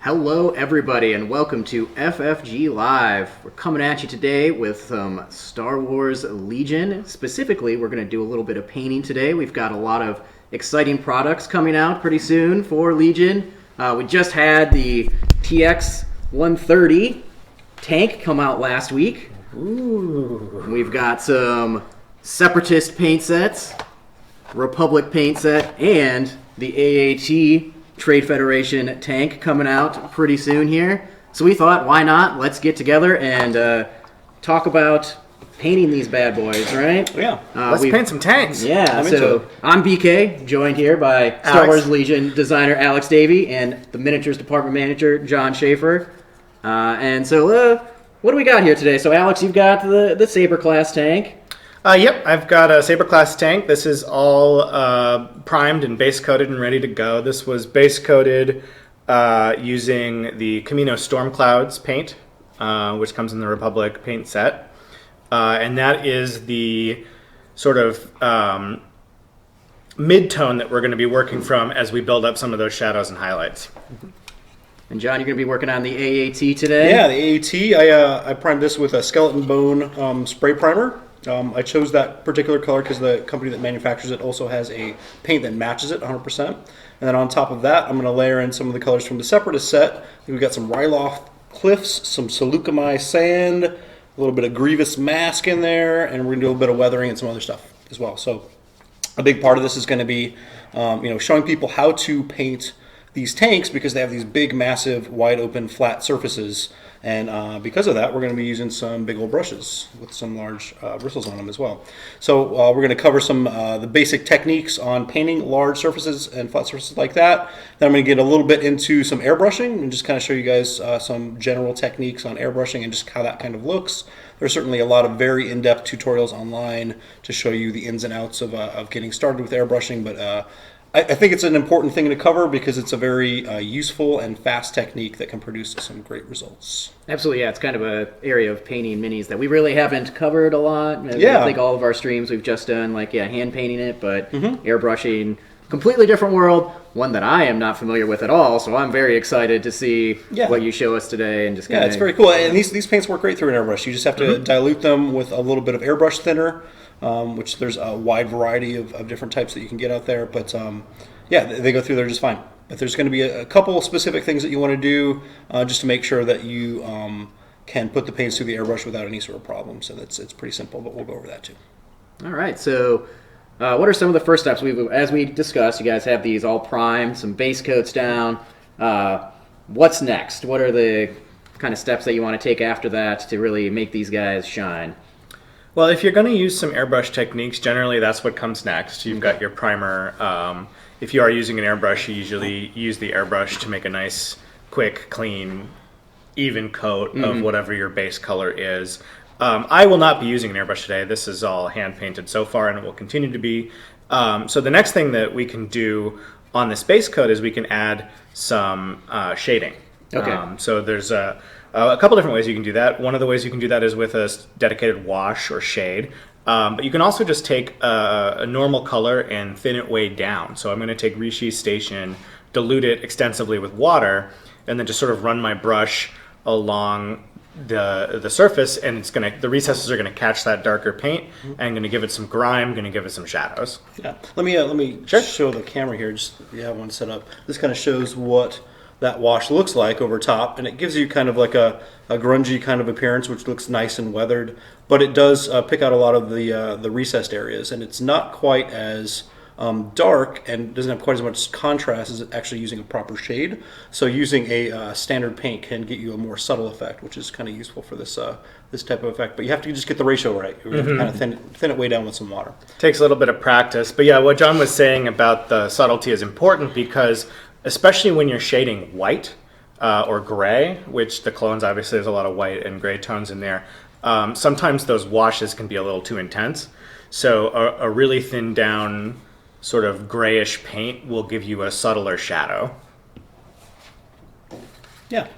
Hello, everybody, and welcome to FFG Live. We're coming at you today with some Star Wars Legion. Specifically, we're going to do a little bit of painting today. We've got a lot of exciting products coming out pretty soon for Legion. We just had the TX 130 tank come out last week. Ooh. We've got some Separatist paint sets, Republic paint set, and the AAT Trade Federation tank coming out pretty soon here. So we thought, why not? Let's get together and talk about painting these bad boys, right? Yeah. Let's paint some tanks. Yeah. So I'm BK, joined here by Star Wars Legion designer Alex Davey and the miniatures department manager John Schaefer. And so what do we got here today? So Alex, you've got the Saber class tank. Yep, I've got a Saber class tank. This is all primed and base coated and ready to go. This was base coated using the Camino Storm Clouds paint, which comes in the Republic paint set. And that is the sort of mid-tone that we're going to be working from as we build up some of those shadows and highlights. And John, you're going to be working on the AAT today? Yeah, the AAT. I primed this with a skeleton bone spray primer. I chose that particular color because the company that manufactures it also has a paint that matches it 100%. And then on top of that, I'm going to layer in some of the colors from the Separatist set. We've got some Ryloth Cliffs, some Seleucami sand, a little bit of Grievous mask in there, and we're going to do a little bit of weathering and some other stuff as well. So a big part of this is going to be showing people how to paint these tanks because they have these big, massive, wide open, flat surfaces. And because of that, we're going to be using some big old brushes with some large bristles on them as well. So we're going to cover some the basic techniques on painting large surfaces and flat surfaces like that. Then I'm going to get a little bit into some airbrushing and just kind of show you guys some general techniques on airbrushing and just how that kind of looks. There's certainly a lot of very in-depth tutorials online to show you the ins and outs of getting started with airbrushing, but I think it's an important thing to cover because it's a very useful and fast technique that can produce some great results. Absolutely, yeah. It's kind of an area of painting minis that we really haven't covered a lot. Yeah. I think all of our streams we've just done, hand painting it, but airbrushing, completely different world, one that I am not familiar with at all, so I'm very excited to see what you show us today. And just Yeah, it's very cool. And these paints work great through an airbrush. You just have to dilute them with a little bit of airbrush thinner. Which there's a wide variety of different types that you can get out there. But they go through there just fine. But there's going to be a couple specific things that you want to do just to make sure that you can put the paints through the airbrush without any sort of problems. And it's pretty simple, but we'll go over that too. All right, so what are some of the first steps? As we discussed, you guys have these all primed, some base coats down. What's next? What are the kind of steps that you want to take after that to really make these guys shine? Well, if you're going to use some airbrush techniques, generally that's what comes next. You've got your primer. If you are using an airbrush, you usually use the airbrush to make a nice, quick, clean, even coat of whatever your base color is. I will not be using an airbrush today. This is all hand-painted so far, and it will continue to be. So the next thing that we can do on this base coat is we can add some shading. Okay. So there's a couple different ways you can do that. One of the ways you can do that is with a dedicated wash or shade. But you can also just take a normal color and thin it way down. So I'm going to take Rishi Station, dilute it extensively with water, and then just sort of run my brush along the surface, and the recesses are going to catch that darker paint, and I'm going to give it some grime, going to give it some shadows. Yeah. Let me show the camera here. Just one set up. This kind of shows what that wash looks like over top, and it gives you kind of like a grungy kind of appearance, which looks nice and weathered, but it does pick out a lot of the recessed areas, and it's not quite as dark and doesn't have quite as much contrast as actually using a proper shade. So using a standard paint can get you a more subtle effect, which is kind of useful for this type of effect. But you have to just get the ratio right. You have to kind of thin it way down with some water. Takes a little bit of practice, but yeah, what John was saying about the subtlety is important because especially when you're shading white or gray, which the clones, obviously there's a lot of white and gray tones in there, sometimes those washes can be a little too intense. So a really thin down sort of grayish paint will give you a subtler shadow. Yeah.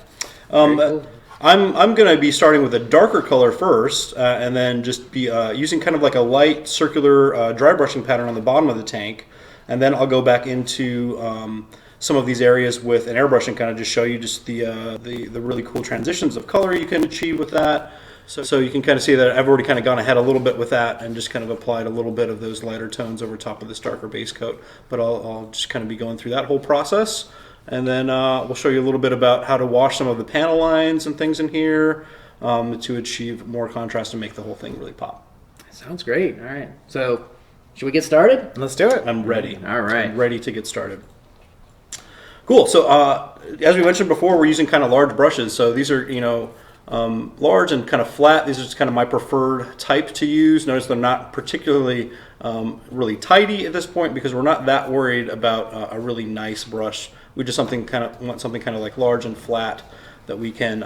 I'm going to be starting with a darker color first, and then just be using kind of like a light circular dry brushing pattern on the bottom of the tank. And then I'll go back into some of these areas with an airbrush and kind of just show you just the really cool transitions of color you can achieve with that. So you can kind of see that I've already kind of gone ahead a little bit with that and just kind of applied a little bit of those lighter tones over top of this darker base coat. But I'll just kind of be going through that whole process. And then we'll show you a little bit about how to wash some of the panel lines and things in here to achieve more contrast and make the whole thing really pop. Sounds great. All right. So should we get started? Let's do it. I'm ready. All right. I'm ready to get started. Cool. So as we mentioned before, we're using kind of large brushes. So these are, large and kind of flat. These are just kind of my preferred type to use. Notice they're not particularly really tidy at this point because we're not that worried about a really nice brush. We just want something kind of like large and flat that we can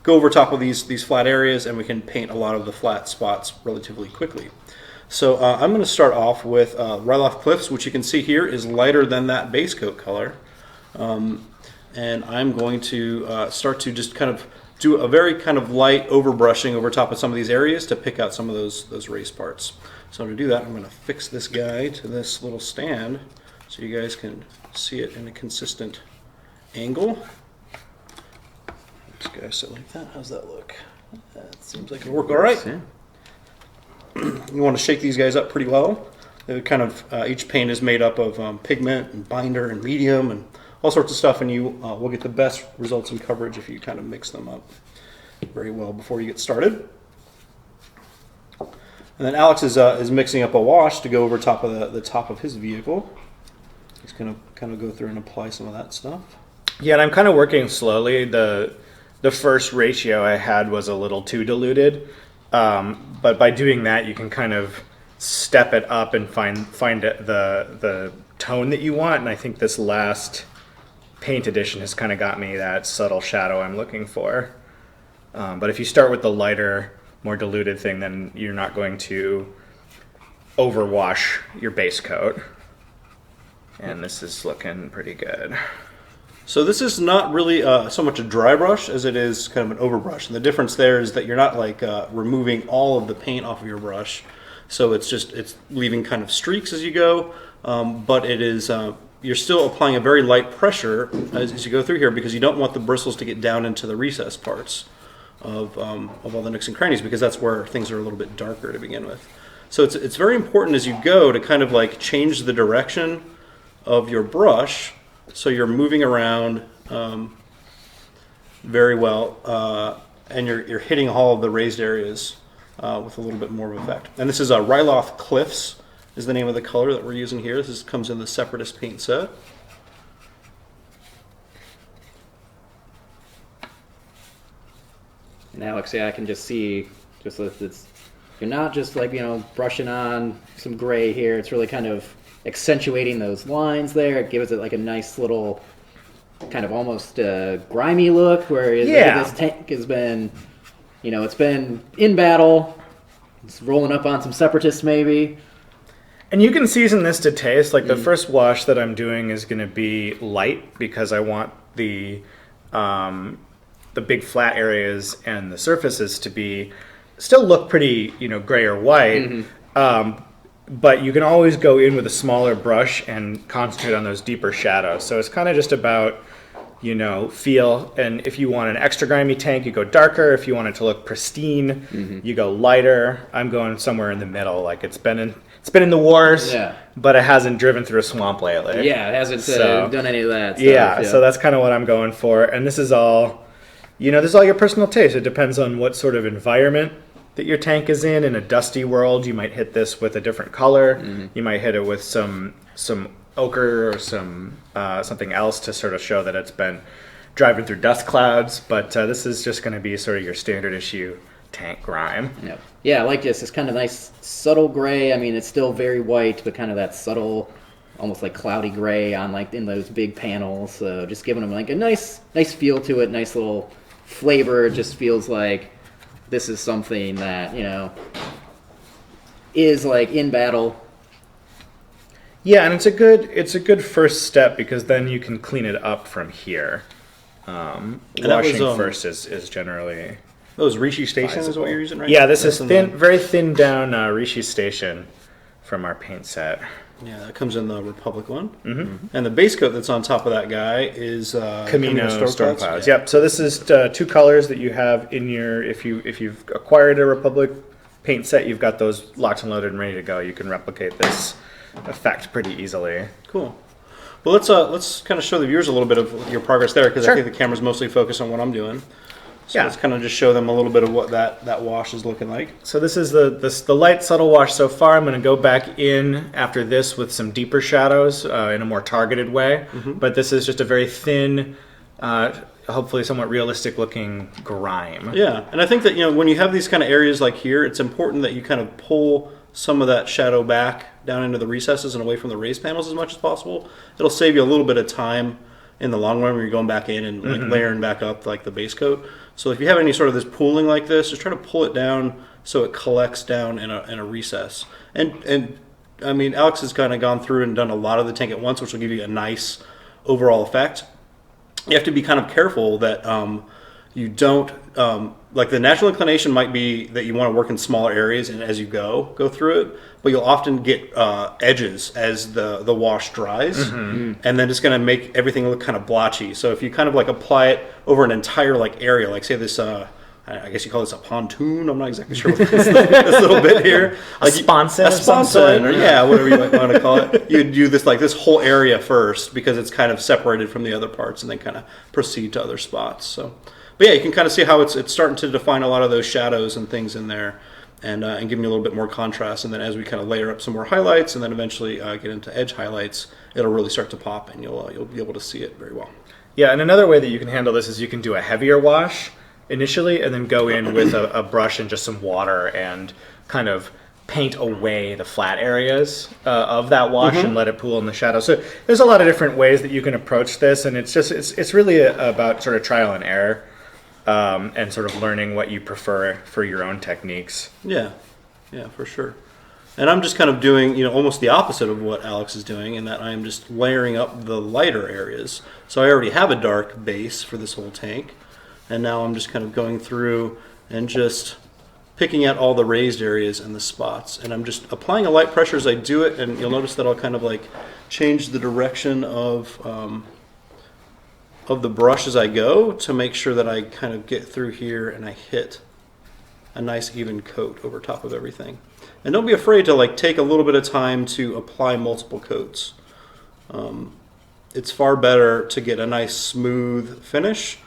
go over top of these flat areas, and we can paint a lot of the flat spots relatively quickly. So I'm going to start off with Ryloth Cliffs, which you can see here is lighter than that base coat color. And I'm going to start to just kind of do a very kind of light overbrushing over top of some of these areas to pick out some of those raised parts. So to do that, I'm going to fix this guy to this little stand so you guys can see it in a consistent angle. This guy sit like that. How's that look? That seems like it'll work all right. Yeah. You want to shake these guys up pretty well. They're kind of each paint is made up of pigment and binder and medium and all sorts of stuff, and you will get the best results in coverage if you kind of mix them up very well before you get started. And then Alex is mixing up a wash to go over top of the top of his vehicle. He's going to kind of go through and apply some of that stuff. Yeah, and I'm kind of working slowly. The first ratio I had was a little too diluted, but by doing that, you can kind of step it up and find the tone that you want. And I think this last paint edition has kind of got me that subtle shadow I'm looking for. But if you start with the lighter, more diluted thing, then you're not going to overwash your base coat. And this is looking pretty good. So this is not really so much a dry brush as it is kind of an overbrush. And the difference there is that you're not like removing all of the paint off of your brush. So it's leaving kind of streaks as you go, but it is you're still applying a very light pressure as you go through here because you don't want the bristles to get down into the recessed parts of all the nooks and crannies because that's where things are a little bit darker to begin with. So it's very important as you go to kind of like change the direction of your brush so you're moving around very well and you're hitting all of the raised areas with a little bit more of effect. And this is a Ryloth Cliffs is the name of the color that we're using here. This comes in the Separatist paint set. And Alex, yeah, I can just see just that you're not just like, brushing on some gray here. It's really kind of accentuating those lines there. It gives it like a nice little kind of almost grimy look where this tank has been, it's been in battle. It's rolling up on some Separatists maybe. And you can season this to taste. Like the first wash that I'm doing is going to be light because I want the big flat areas and the surfaces to be still look pretty, gray or white. Mm-hmm. But you can always go in with a smaller brush and concentrate on those deeper shadows. So it's kind of just about, feel. And if you want an extra grimy tank, you go darker. If you want it to look pristine, you go lighter. I'm going somewhere in the middle. Like it's been in the wars, but it hasn't driven through a swamp lately. Yeah, it hasn't done any of that stuff. Yeah, so that's kind of what I'm going for. And this is all, this is all your personal taste. It depends on what sort of environment that your tank is in. In a dusty world, you might hit this with a different color. You might hit it with some ochre or something else to sort of show that it's been driving through dust clouds. But this is just going to be sort of your standard issue tank grime. Yeah, I like this. It's kind of nice, subtle gray. I mean, it's still very white, but kind of that subtle, almost like cloudy gray on like in those big panels. So just giving them like a nice feel to it, nice little flavor. It just feels like this is something that, is like in battle. Yeah, and it's a good first step because then you can clean it up from here. Washing first is generally... Those Rishi Station is what you're using right now? Yeah, this is very thin down Rishi Station from our paint set. Yeah, that comes in the Republic one. Mm-hmm. And the base coat that's on top of that guy is Camino Storm Clouds. Yeah. Yep. So this is 2 colors that you have in your. If you've acquired a Republic paint set, you've got those locked and loaded and ready to go. You can replicate this effect pretty easily. Cool. Well, let's kind of show the viewers a little bit of your progress there, because Sure. I think the camera's mostly focused on what I'm doing. So Yeah. let's kind of just show them a little bit of what that wash is looking like. So this is the light subtle wash so far. I'm going to go back in after this with some deeper shadows in a more targeted way. Mm-hmm. But this is just a very thin, hopefully somewhat realistic looking grime. Yeah, and I think that when you have these kind of areas like here, it's important that you kind of pull some of that shadow back down into the recesses and away from the raised panels as much as possible. It'll save you a little bit of time in the long run when you're going back in and like layering back up like the base coat. So if you have any sort of this pooling like this, just try to pull it down so it collects down in a recess. And I mean, Alex has kind of gone through and done a lot of the tank at once, which will give you a nice overall effect. You have to be kind of careful that you don't like the natural inclination might be that you want to work in smaller areas and as you go through it, but you'll often get edges as the wash dries, and then it's going to make everything look kind of blotchy. So if you kind of like apply it over an entire like area, like say this I guess you call this a pontoon. I'm not exactly sure what this little bit here. Like a sponson, or whatever you might want to call it. You'd do this whole area first because it's kind of separated from the other parts, and then kind of proceed to other spots. So, but yeah, you can kind of see how it's starting to define a lot of those shadows and things in there, and give me a little bit more contrast. And then as we kind of layer up some more highlights, and then eventually get into edge highlights, it'll really start to pop, and you'll be able to see it very well. Yeah, and another way that you can handle this is you can do a heavier wash initially, and then go in with a brush and just some water and kind of paint away the flat areas of that wash and let it pool in the shadow. So there's a lot of different ways that you can approach this, and it's really about sort of trial and error, and sort of learning what you prefer for your own techniques. Yeah, for sure. And I'm just kind of doing, almost the opposite of what Alex is doing, in that I'm just layering up the lighter areas. So I already have a dark base for this whole tank. And now I'm just kind of going through and just picking out all the raised areas and the spots. And I'm just applying a light pressure as I do it. And you'll notice that I'll kind of like change the direction of the brush as I go to make sure that I kind of get through here and I hit a nice even coat over top of everything. And don't be afraid to like take a little bit of time to apply multiple coats. It's far better to get a nice smooth finish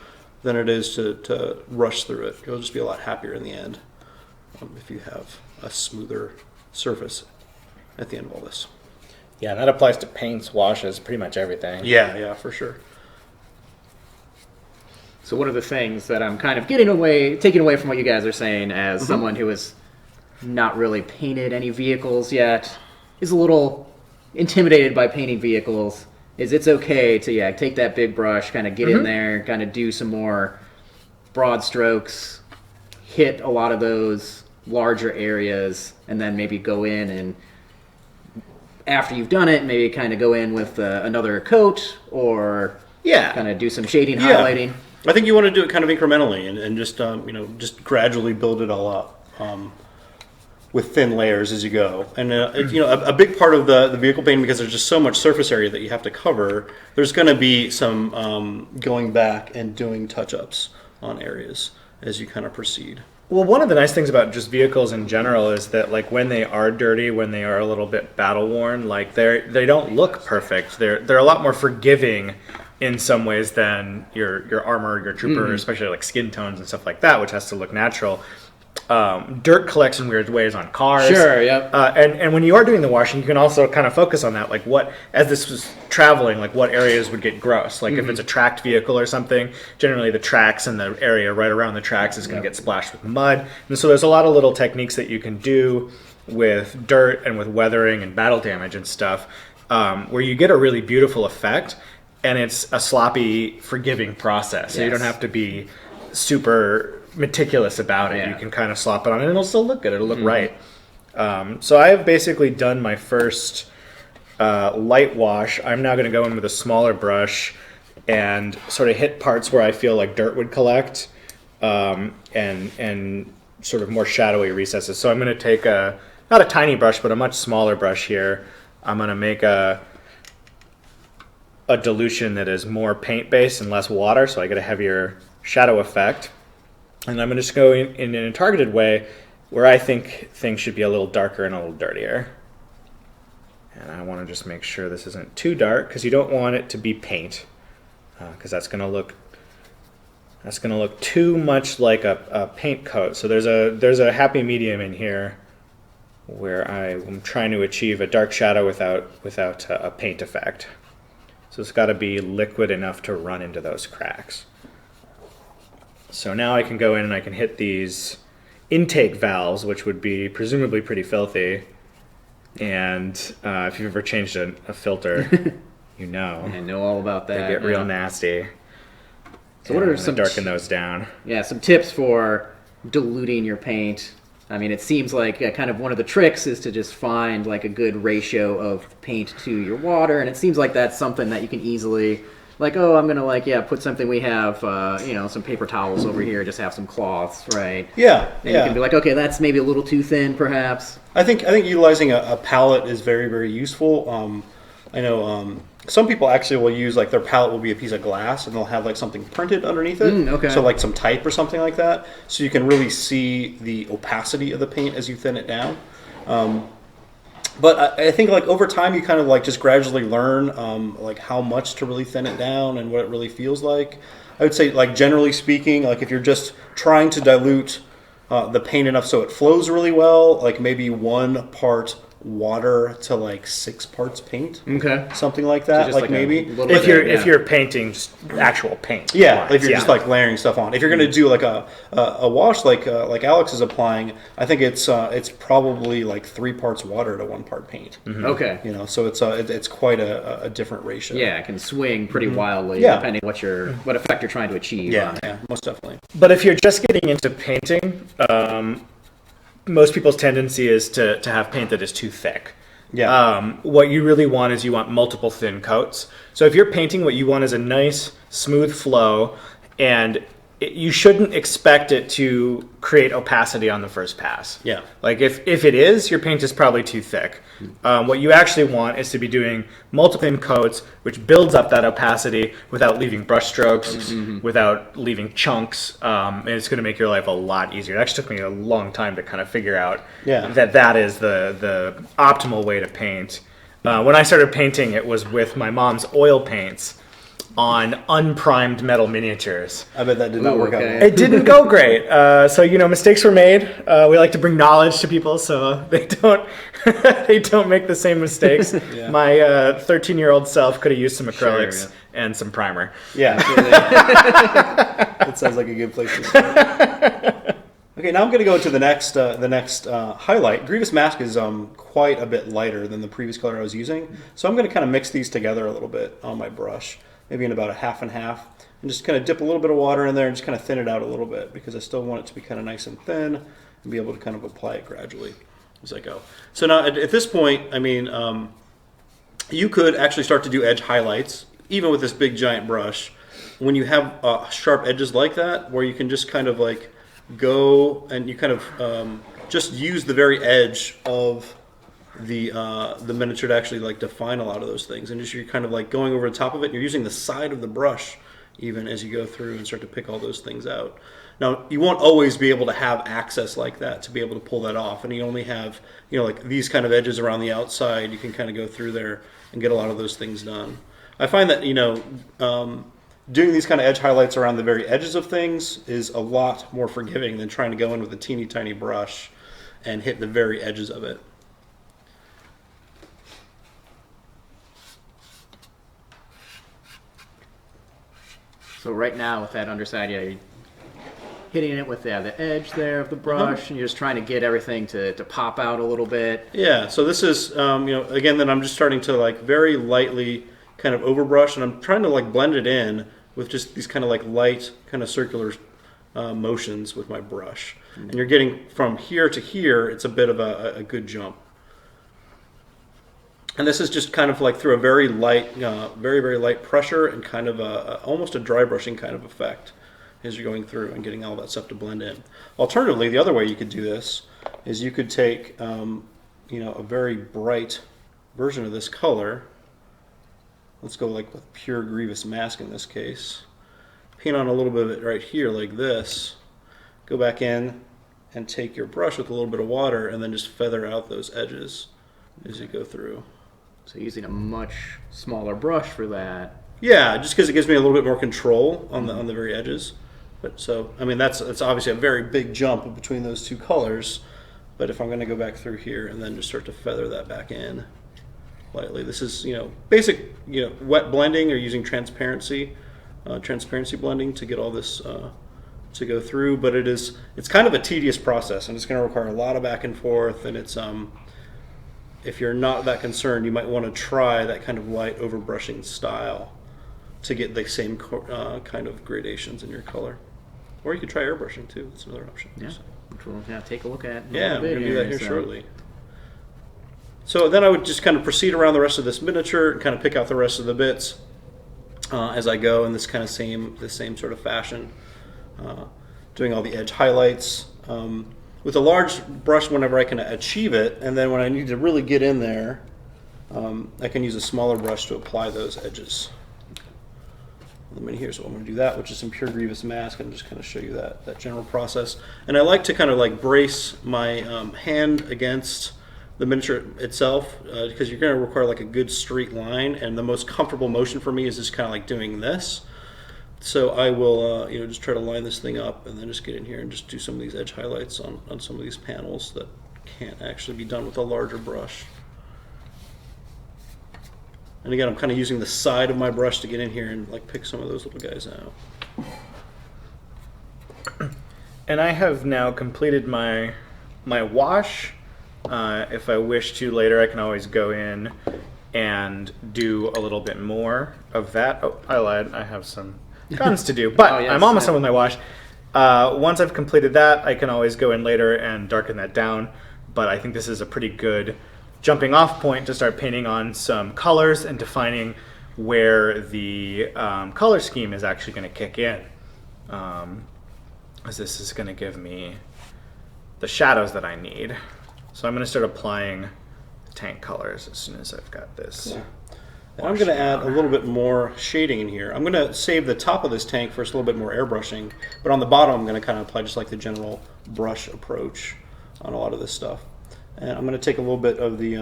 than it is to rush through it. You'll just be a lot happier in the end if you have a smoother surface at the end of all this. Yeah, and that applies to paints, washes, pretty much everything. Yeah, for sure. So one of the things that I'm kind of taking away from what you guys are saying as someone who has not really painted any vehicles yet, is a little intimidated by painting vehicles, is it's okay to take that big brush, kind of get in there, kind of do some more broad strokes, hit a lot of those larger areas, and then maybe go in and after you've done it, maybe kind of go in with another coat or kind of do some shading, highlighting. I think you want to do it kind of incrementally and just just gradually build it all up. With thin layers as you go. And a big part of the vehicle painting, because there's just so much surface area that you have to cover, there's going to be some going back and doing touch-ups on areas as you kind of proceed. Well, one of the nice things about just vehicles in general is that like when they are dirty, when they are a little bit battle worn, like they don't look perfect. They're a lot more forgiving in some ways than your armor, your trooper, especially like skin tones and stuff like that, which has to look natural. Dirt collects in weird ways on cars. Sure, yep. And when you are doing the washing, you can also kind of focus on that, like as this was traveling, like what areas would get gross. Like if it's a tracked vehicle or something, generally the tracks and the area right around the tracks is going to get splashed with mud. And so there's a lot of little techniques that you can do with dirt and with weathering and battle damage and stuff, where you get a really beautiful effect, and it's a sloppy, forgiving process. So you don't have to be super meticulous about it. You can kind of slop it on and it'll still look good. It'll look right. So I have basically done my first light wash. I'm now going to go in with a smaller brush and sort of hit parts where I feel like dirt would collect, and sort of more shadowy recesses. So I'm going to take not a tiny brush, but a much smaller brush here, I'm going to make a dilution that is more paint-based and less water, so I get a heavier shadow effect. And I'm going to just go in a targeted way where I think things should be a little darker and a little dirtier. And I want to just make sure this isn't too dark, because you don't want it to be paint, because that's going to look too much like a paint coat. So there's a happy medium in here where I'm trying to achieve a dark shadow without a paint effect. So it's got to be liquid enough to run into those cracks. So now I can go in and I can hit these intake valves, which would be presumably pretty filthy. And if you've ever changed a filter, you know. I know all about that. They get real nasty. So what are some darken those down? Yeah, some tips for diluting your paint. I mean, it seems like kind of one of the tricks is to just find like a good ratio of paint to your water, and it seems like that's something that you can easily, like, oh, I'm gonna put something we have, some paper towels over here, just have some cloths, right? Yeah, and you can be like, okay, that's maybe a little too thin, perhaps. I think utilizing a palette is very, very useful. I know some people actually will use, like, their palette will be a piece of glass and they'll have like something printed underneath it. Okay. So like some type or something like that, so you can really see the opacity of the paint as you thin it down. But I think like over time you kind of like just gradually learn like how much to really thin it down and what it really feels like. I would say, like, generally speaking, like if you're just trying to dilute the paint enough so it flows really well, like maybe 1 part water to like 6 parts paint. Okay. Something like that, So like maybe. If you're painting just actual paint. Yeah, lines, if you're just like layering stuff on. If you're going to do like a wash like Alex is applying, I think it's probably like 3 parts water to 1 part paint. Mm-hmm. Okay. You know, so it's quite a different ratio. Yeah, it can swing pretty wildly depending what effect you're trying to achieve. Yeah, most definitely. But if you're just getting into painting, most people's tendency is to have paint that is too thick. Yeah. What you really want is you want multiple thin coats. So if you're painting, what you want is a nice, smooth flow, and you shouldn't expect it to create opacity on the first pass. Yeah. Like if it is, your paint is probably too thick. What you actually want is to be doing multiple thin coats, which builds up that opacity without leaving brush strokes, without leaving chunks, and it's going to make your life a lot easier. It actually took me a long time to kind of figure out that is the optimal way to paint. When I started painting, it was with my mom's oil paints on unprimed metal miniatures. I bet that did not work out. It didn't go great. So mistakes were made. We like to bring knowledge to people so they don't make the same mistakes. Yeah. My 13-year-old self could have used some acrylics and some primer. Yeah. That sounds like a good place to start. Okay, now I'm going to go into the next highlight. Grievous Mask is quite a bit lighter than the previous color I was using, so I'm going to kind of mix these together a little bit on my brush, maybe in about a half and half, and just kind of dip a little bit of water in there and just kind of thin it out a little bit because I still want it to be kind of nice and thin and be able to kind of apply it gradually as I go. So now at this point, I mean, you could actually start to do edge highlights, even with this big giant brush, when you have sharp edges like that, where you can just kind of like go and you kind of just use the very edge of the miniature to actually like define a lot of those things, and just you're kind of like going over the top of it. You're using the side of the brush even as you go through and start to pick all those things out. Now you won't always be able to have access like that to be able to pull that off, and you only have like these kind of edges around the outside. You can kind of go through there and get a lot of those things done. I find that doing these kind of edge highlights around the very edges of things is a lot more forgiving than trying to go in with a teeny tiny brush and hit the very edges of it. So right now with that underside, you're hitting it with the edge there of the brush, and you're just trying to get everything to pop out a little bit. Yeah, so this is, again, then I'm just starting to like very lightly kind of overbrush, and I'm trying to like blend it in with just these kind of like light kind of circular motions with my brush. And you're getting from here to here, it's a bit of a good jump. And this is just kind of like through a very light, very, very light pressure and kind of almost a dry brushing kind of effect as you're going through and getting all that stuff to blend in. Alternatively, the other way you could do this is you could take, a very bright version of this color. Let's go like with pure Grievous mask in this case. Paint on a little bit of it right here like this. Go back in and take your brush with a little bit of water and then just feather out those edges as you go through. So using a much smaller brush for that. Yeah, just because it gives me a little bit more control on the very edges. But so, I mean, that's obviously a very big jump between those two colors. But if I'm going to go back through here and then just start to feather that back in lightly, this is basic wet blending or using transparency blending to get all this to go through. But it's kind of a tedious process, and it's going to require a lot of back and forth. And it's if you're not that concerned, you might want to try that kind of light overbrushing style to get the same kind of gradations in your color. Or you could try airbrushing too. That's another option. Yeah, which we'll take a look at. Yeah, we're going to do that here shortly. So then I would just kind of proceed around the rest of this miniature and kind of pick out the rest of the bits as I go in this kind of same sort of fashion. Doing all the edge highlights. With a large brush whenever I can achieve it, and then when I need to really get in there, I can use a smaller brush to apply those edges. Let me here's what I'm going to do that, which is some pure Grievous mask, and just kind of show you that general process. And I like to kind of like brace my hand against the miniature itself because you're going to require like a good straight line, and the most comfortable motion for me is just kind of like doing this. So I will just try to line this thing up and then just get in here and just do some of these edge highlights on some of these panels that can't actually be done with a larger brush. And again, I'm kind of using the side of my brush to get in here and like pick some of those little guys out. And I have now completed my wash. If I wish to later, I can always go in and do a little bit more of that. Oh, I lied. I have some guns to do, but I'm almost done with my wash. Once I've completed that, I can always go in later and darken that down. But I think this is a pretty good jumping off point to start painting on some colors and defining where the color scheme is actually going to kick in. As this is going to give me the shadows that I need. So I'm going to start applying the tank colors as soon as I've got this. Cool. And I'm going to add a little bit more shading in here. I'm going to save the top of this tank for a little bit more airbrushing, but on the bottom I'm going to kind of apply just like the general brush approach on a lot of this stuff. And I'm going to take a little bit of the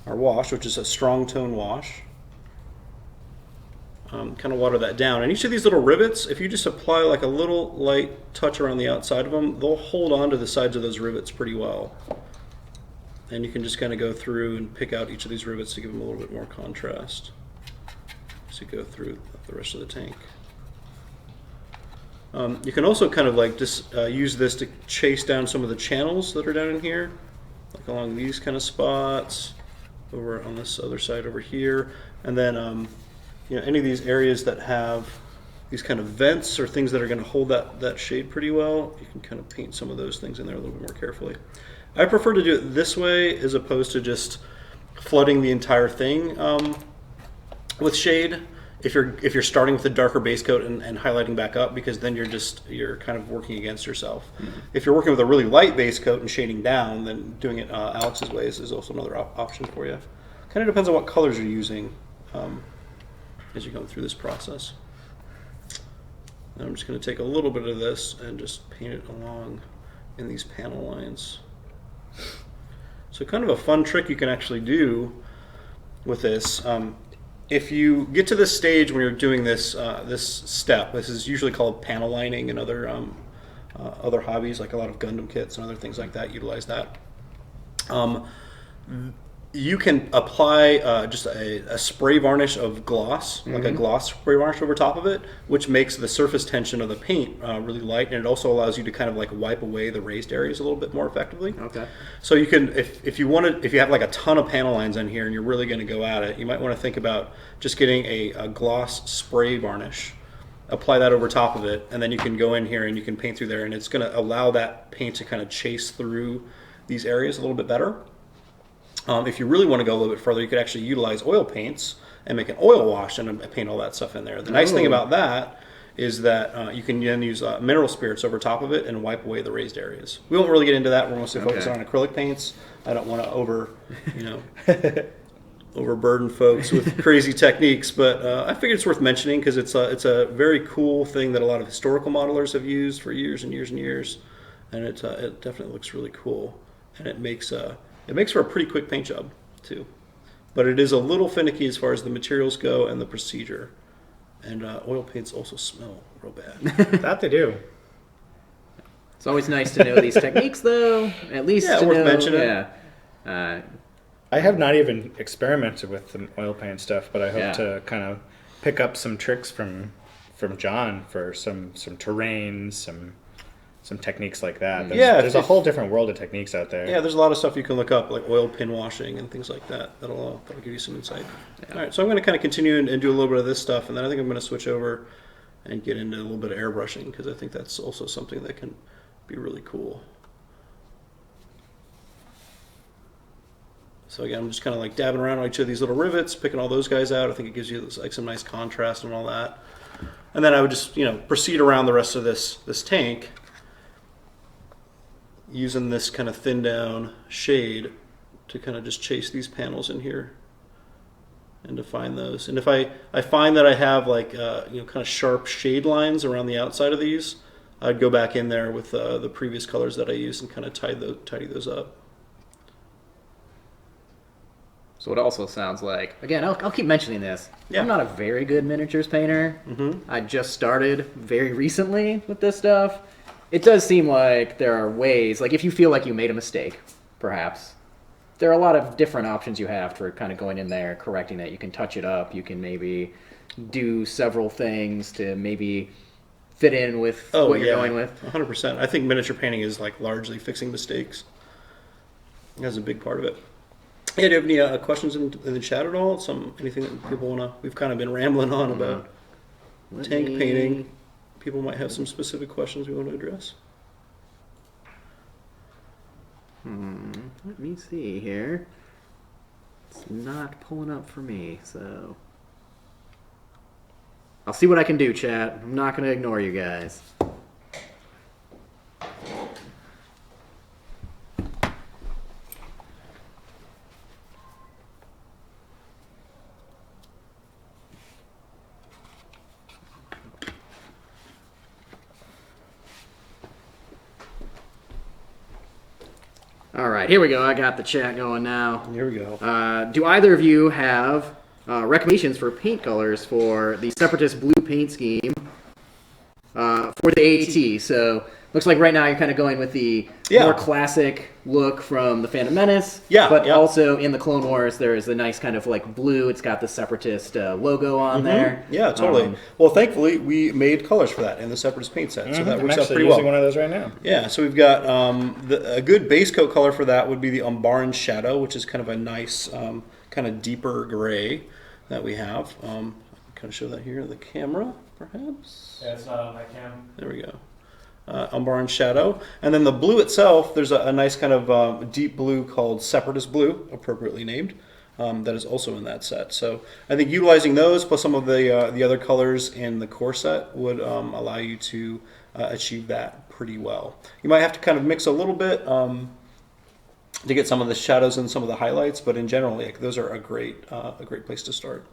our wash, which is a strong tone wash. Kind of water that down. And each of these little rivets, if you just apply like a little light touch around the outside of them, they'll hold on to the sides of those rivets pretty well. And you can just kind of go through and pick out each of these rivets to give them a little bit more contrast as you go through the rest of the tank. You can also kind of like just use this to chase down some of the channels that are down in here, like along these kind of spots, over on this other side over here, and then any of these areas that have these kind of vents or things that are going to hold that shade pretty well, you can kind of paint some of those things in there a little bit more carefully. I prefer to do it this way as opposed to just flooding the entire thing with shade. If you're starting with a darker base coat and highlighting back up, because then you're kind of working against yourself. Mm-hmm. If you're working with a really light base coat and shading down, then doing it Alex's way is also another option for you. Kind of depends on what colors you're using as you're going through this process. And I'm just going to take a little bit of this and just paint it along in these panel lines. So kind of a fun trick you can actually do with this. If you get to this stage when you're doing this step, this is usually called panel lining, and other hobbies, like a lot of Gundam kits and other things like that, utilize that. You can apply just a spray varnish of gloss, like a gloss spray varnish over top of it, which makes the surface tension of the paint really light, and it also allows you to kind of like wipe away the raised areas a little bit more effectively. Okay. So you can, if you have like a ton of panel lines on here and you're really going to go at it, you might want to think about just getting a gloss spray varnish, apply that over top of it, and then you can go in here and you can paint through there, and it's going to allow that paint to kind of chase through these areas a little bit better. If you really want to go a little bit further, you could actually utilize oil paints and make an oil wash and paint all that stuff in there. The nice thing about that is that you can then use mineral spirits over top of it and wipe away the raised areas. We won't really get into that. We're mostly focused on acrylic paints. I don't want to overburden folks with crazy techniques, but I figured it's worth mentioning because it's a very cool thing that a lot of historical modelers have used for years and years and years, and it definitely looks really cool, and it makes for a pretty quick paint job too. But it is a little finicky as far as the materials go and the procedure, and oil paints also smell real bad. That they do. It's always nice to know these techniques, though. At least to worth know, mentioning. Yeah. I have not even experimented with the oil paint stuff, but I hope Yeah. to kind of pick up some tricks from John for some terrains, some techniques like that. There's a whole different world of techniques out there. Yeah, there's a lot of stuff you can look up, like oil pin washing and things like that. That'll give you some insight. Yeah. All right, so I'm going to kind of continue and do a little bit of this stuff, and then I think I'm going to switch over and get into a little bit of airbrushing because I think that's also something that can be really cool. So again, I'm just kind of like dabbing around on each of these little rivets, picking all those guys out. I think it gives you like some nice contrast and all that. And then I would just proceed around the rest of this tank using this kind of thin down shade to kind of just chase these panels in here and define those. And if I find that I have like kind of sharp shade lines around the outside of these, I'd go back in there with the previous colors that I used and kind of tidy those up. So it also sounds like, again, I'll keep mentioning this. Yeah. I'm not a very good miniatures painter. Mm-hmm. I just started very recently with this stuff. It does seem like there are ways, like if you feel like you made a mistake, perhaps, there are a lot of different options you have for kind of going in there, correcting it. You can touch it up. You can maybe do several things to maybe fit in with what you're going with. 100%. I think miniature painting is like largely fixing mistakes. That's a big part of it. Yeah, do you have any questions in the chat at all? Anything that people want to... We've kind of been rambling on about tank painting. People might have some specific questions we want to address. Let me see here. It's not pulling up for me, so... I'll see what I can do, chat. I'm not going to ignore you guys. All right, here we go. I got the chat going now. Here we go. Do either of you have recommendations for paint colors for the Separatist blue paint scheme for the AAT? So looks like right now you're kind of going with the more classic look from the Phantom Menace. Yeah. But also in the Clone Wars, there is a nice kind of like blue. It's got the Separatist logo on there. Yeah, totally. Well, thankfully, we made colors for that in the Separatist paint set, so that works out pretty well. I'm actually using one of those right now. Yeah, so we've got a good base coat color for that would be the Umbaran Shadow, which is kind of a nice, kind of deeper gray that we have. I can kind of show that here in the camera, perhaps. Yeah, it's not on my cam. There we go. Umbaran Shadow. And then the blue itself, there's a nice kind of deep blue called Separatist Blue, appropriately named, that is also in that set. So I think utilizing those plus some of the other colors in the core set would allow you to achieve that pretty well. You might have to kind of mix a little bit to get some of the shadows and some of the highlights, but in general, those are a great place to start.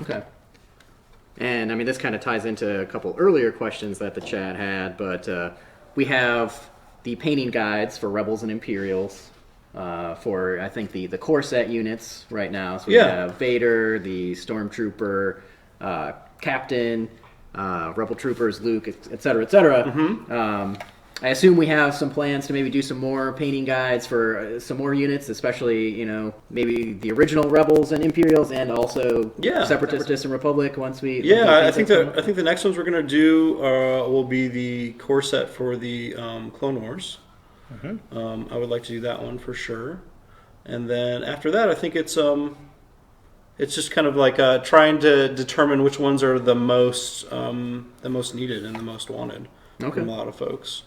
Okay. And I mean, this kind of ties into a couple earlier questions that the chat had, but we have the painting guides for Rebels and Imperials for, I think, the core set units right now. So we have Vader, the Stormtrooper, Captain, Rebel Troopers, Luke, et cetera, et cetera. Mm-hmm. I assume we have some plans to maybe do some more painting guides for some more units, especially, maybe the original Rebels and Imperials, and also Separatists and Republic once we... I think the next ones we're going to do will be the core set for the Clone Wars. Mm-hmm. I would like to do that one for sure. And then after that, I think it's just kind of like trying to determine which ones are the most needed and the most wanted from a lot of folks.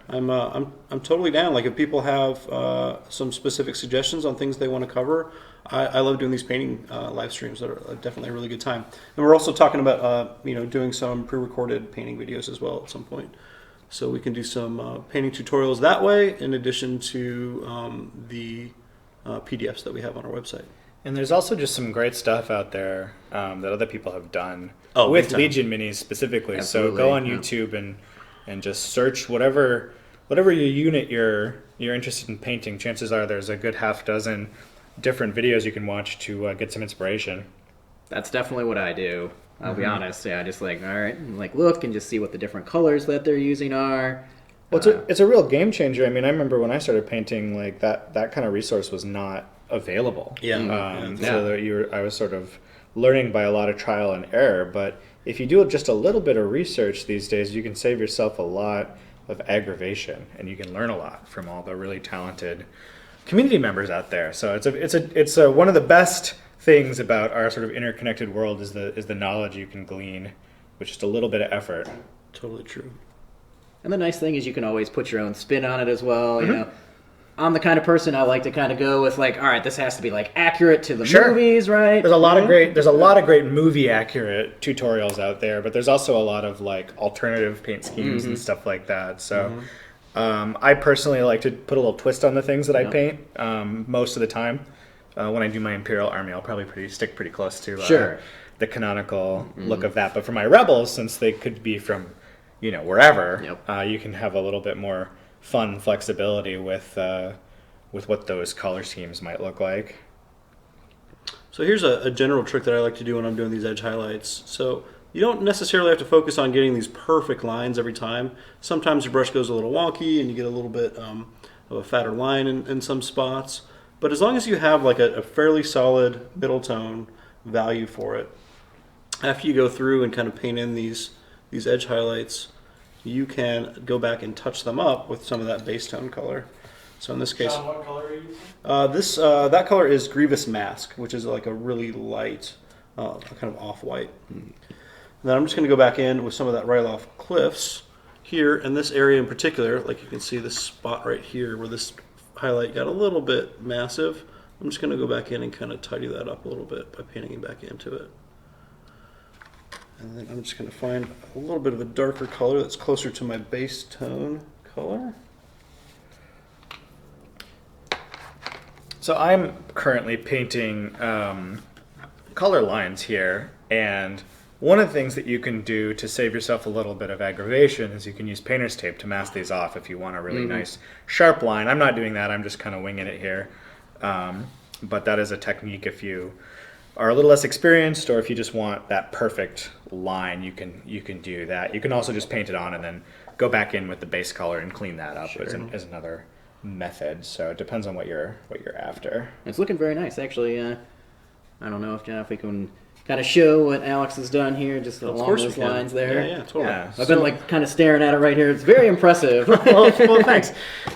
I'm totally down. Like if people have some specific suggestions on things they want to cover, I love doing these painting live streams. That are definitely a really good time. And we're also talking about doing some pre-recorded painting videos as well at some point. So we can do some painting tutorials that way, in addition to the PDFs that we have on our website. And there's also just some great stuff out there that other people have done Oh, big with time. Legion minis specifically. Absolutely, So go on yeah. YouTube and just search whatever your unit you're interested in painting. Chances are there's a good half dozen different videos you can watch to get some inspiration. That's definitely what I do. I'll be honest. Yeah, I just like, all right, like look and just see what the different colors that they're using are. Well, it's a real game changer. I mean, I remember when I started painting, like that kind of resource was not available. Yeah. So that I was sort of learning by a lot of trial and error. But if you do just a little bit of research these days, you can save yourself a lot of aggravation, and you can learn a lot from all the really talented community members out there. So it's one of the best things about our sort of interconnected world is the knowledge you can glean with just a little bit of effort. Totally true. And the nice thing is you can always put your own spin on it as well. You know, I'm the kind of person I like to kind of go with like, all right, this has to be like accurate to the movies, right? There's a lot of great movie accurate tutorials out there, but there's also a lot of like alternative paint schemes and stuff like that. So I personally like to put a little twist on the things that I paint most of the time. When I do my Imperial army, I'll probably stick pretty close to the canonical look of that. But for my rebels, since they could be from wherever, you can have a little bit more fun flexibility with what those color schemes might look like. So here's a general trick that I like to do when I'm doing these edge highlights. So you don't necessarily have to focus on getting these perfect lines every time. Sometimes your brush goes a little wonky and you get a little bit of a fatter line in some spots. But as long as you have like a fairly solid middle tone value for it, after you go through and kind of paint in these edge highlights, you can go back and touch them up with some of that base tone color. So in this case, Sean, what color are you using? that color is Grievous Mask, which is like a really light, kind of off-white. And then I'm just going to go back in with some of that Ryloth Cliffs here in this area in particular. Like you can see this spot right here where this highlight got a little bit massive. I'm just going to go back in and kind of tidy that up a little bit by painting it back into it. And then I'm just going to find a little bit of a darker color that's closer to my base tone color. So I'm currently painting color lines here, and one of the things that you can do to save yourself a little bit of aggravation is you can use painter's tape to mask these off if you want a really nice sharp line. I'm not doing that, I'm just kind of winging it here. But that is a technique if you are a little less experienced, or if you just want that perfect line, you can do that. You can also just paint it on and then go back in with the base color and clean that up as another method. So it depends on what you're after. It's looking very nice, actually. I don't know if we can kind of show what Alex has done here, just along those lines there. Yeah, totally. Yeah. I've been like kind of staring at it right here. It's very impressive. well, thanks.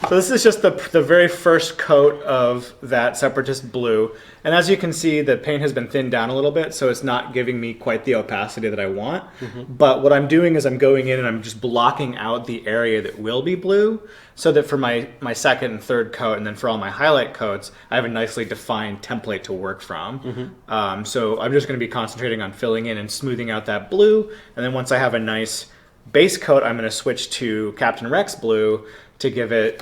So this is just the very first coat of that Separatist blue. And as you can see, the paint has been thinned down a little bit, so it's not giving me quite the opacity that I want. But what I'm doing is I'm going in and I'm just blocking out the area that will be blue, so that for my second and third coat, and then for all my highlight coats, I have a nicely defined template to work from. So I'm just going to be concentrating on filling in and smoothing out that blue. And then once I have a nice base coat, I'm going to switch to Captain Rex blue to give it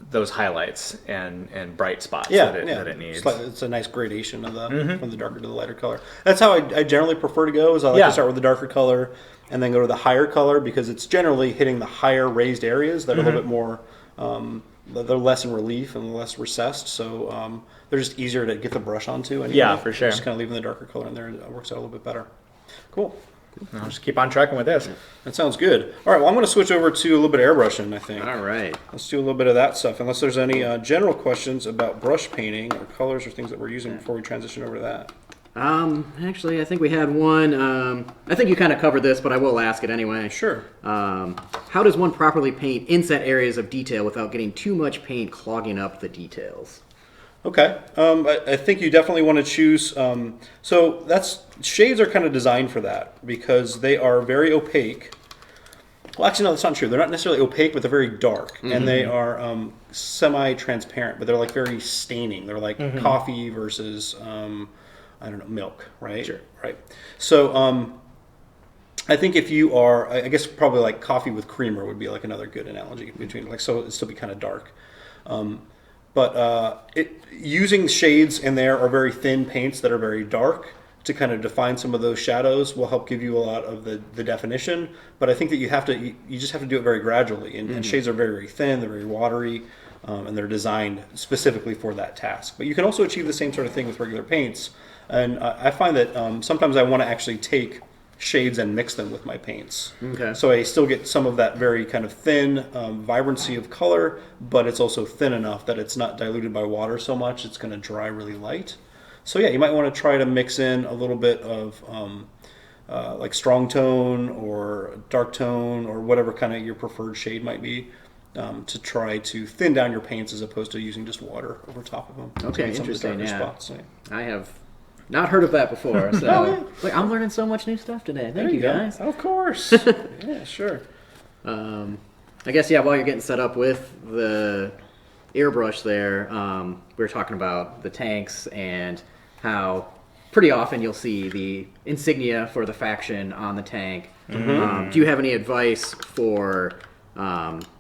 those highlights and bright spots that it needs. It's a nice gradation of the from the darker to the lighter color. That's how I generally prefer to go. Is I like to start with the darker color and then go to the higher color, because it's generally hitting the higher raised areas that are a little bit more. They're less in relief and less recessed, so they're just easier to get the brush onto. Anyway. Yeah, for sure. Just kind of leaving the darker color in there, it works out a little bit better. Cool. I'll just keep on tracking with this. That sounds good. All right, well, I'm going to switch over to a little bit of airbrushing, I think. All right. Let's do a little bit of that stuff, unless there's any general questions about brush painting or colors or things that we're using before we transition over to that. Actually, I think we had one. I think you kind of covered this, but I will ask it anyway. Sure. How does one properly paint inset areas of detail without getting too much paint clogging up the details? Okay. I think you definitely want to choose. So shades are kind of designed for that, because they are very opaque. Well, actually, no, that's not true. They're not necessarily opaque, but they're very dark, and they are semi-transparent, but they're like very staining. They're like coffee versus I don't know, milk, right? Sure. Right. So I think if you are, I guess probably like coffee with creamer would be like another good analogy between, like, so it'd still be kind of dark. But using shades in there or very thin paints that are very dark to kind of define some of those shadows will help give you a lot of the definition. But I think that you just have to do it very gradually. And shades are very, very thin, they're very watery, and they're designed specifically for that task. But you can also achieve the same sort of thing with regular paints. And I find that sometimes I want to actually take shades and mix them with my paints. Okay. So I still get some of that very kind of thin vibrancy of color, but it's also thin enough that it's not diluted by water so much. It's going to dry really light. So yeah, you might want to try to mix in a little bit of like strong tone or dark tone or whatever kind of your preferred shade might be to try to thin down your paints as opposed to using just water over top of them. Okay, interesting. Yeah. Spots, yeah. I have not heard of that before, so like, I'm learning so much new stuff today. Thank you guys. Of course. Yeah, sure. I guess, yeah, while you're getting set up with the airbrush there, we were talking about the tanks and how pretty often you'll see the insignia for the faction on the tank. Do you have any advice for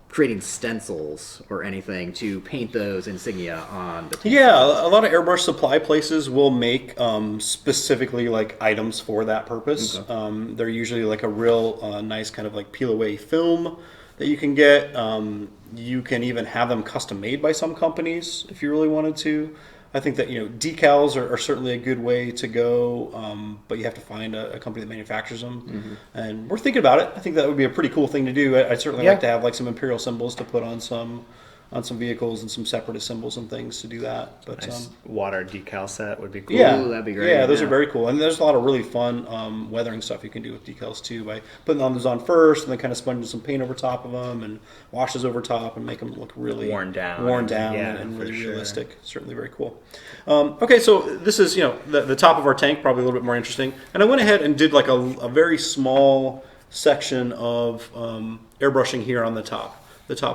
creating stencils or anything to paint those insignia on the tank? Yeah, a lot of airbrush supply places will make specifically like items for that purpose. Okay. They're usually like a real nice kind of like peel away film that you can get. You can even have them custom made by some companies if you really wanted to. I think that decals are certainly a good way to go, but you have to find a company that manufactures them. And we're thinking about it. I think that would be a pretty cool thing to do. I'd certainly like to have like some Imperial symbols to put on some vehicles and some Separatist symbols and things to do that. But nice water decal set would be cool. Yeah, Ooh, that'd be great. Yeah, those are very cool. And there's a lot of really fun weathering stuff you can do with decals too, by putting those on first and then kind of sponging some paint over top of them and washes over top and make them look really worn down and really realistic. Certainly very cool. Okay, so this is the top of our tank, probably a little bit more interesting. And I went ahead and did like a very small section of airbrushing here on the top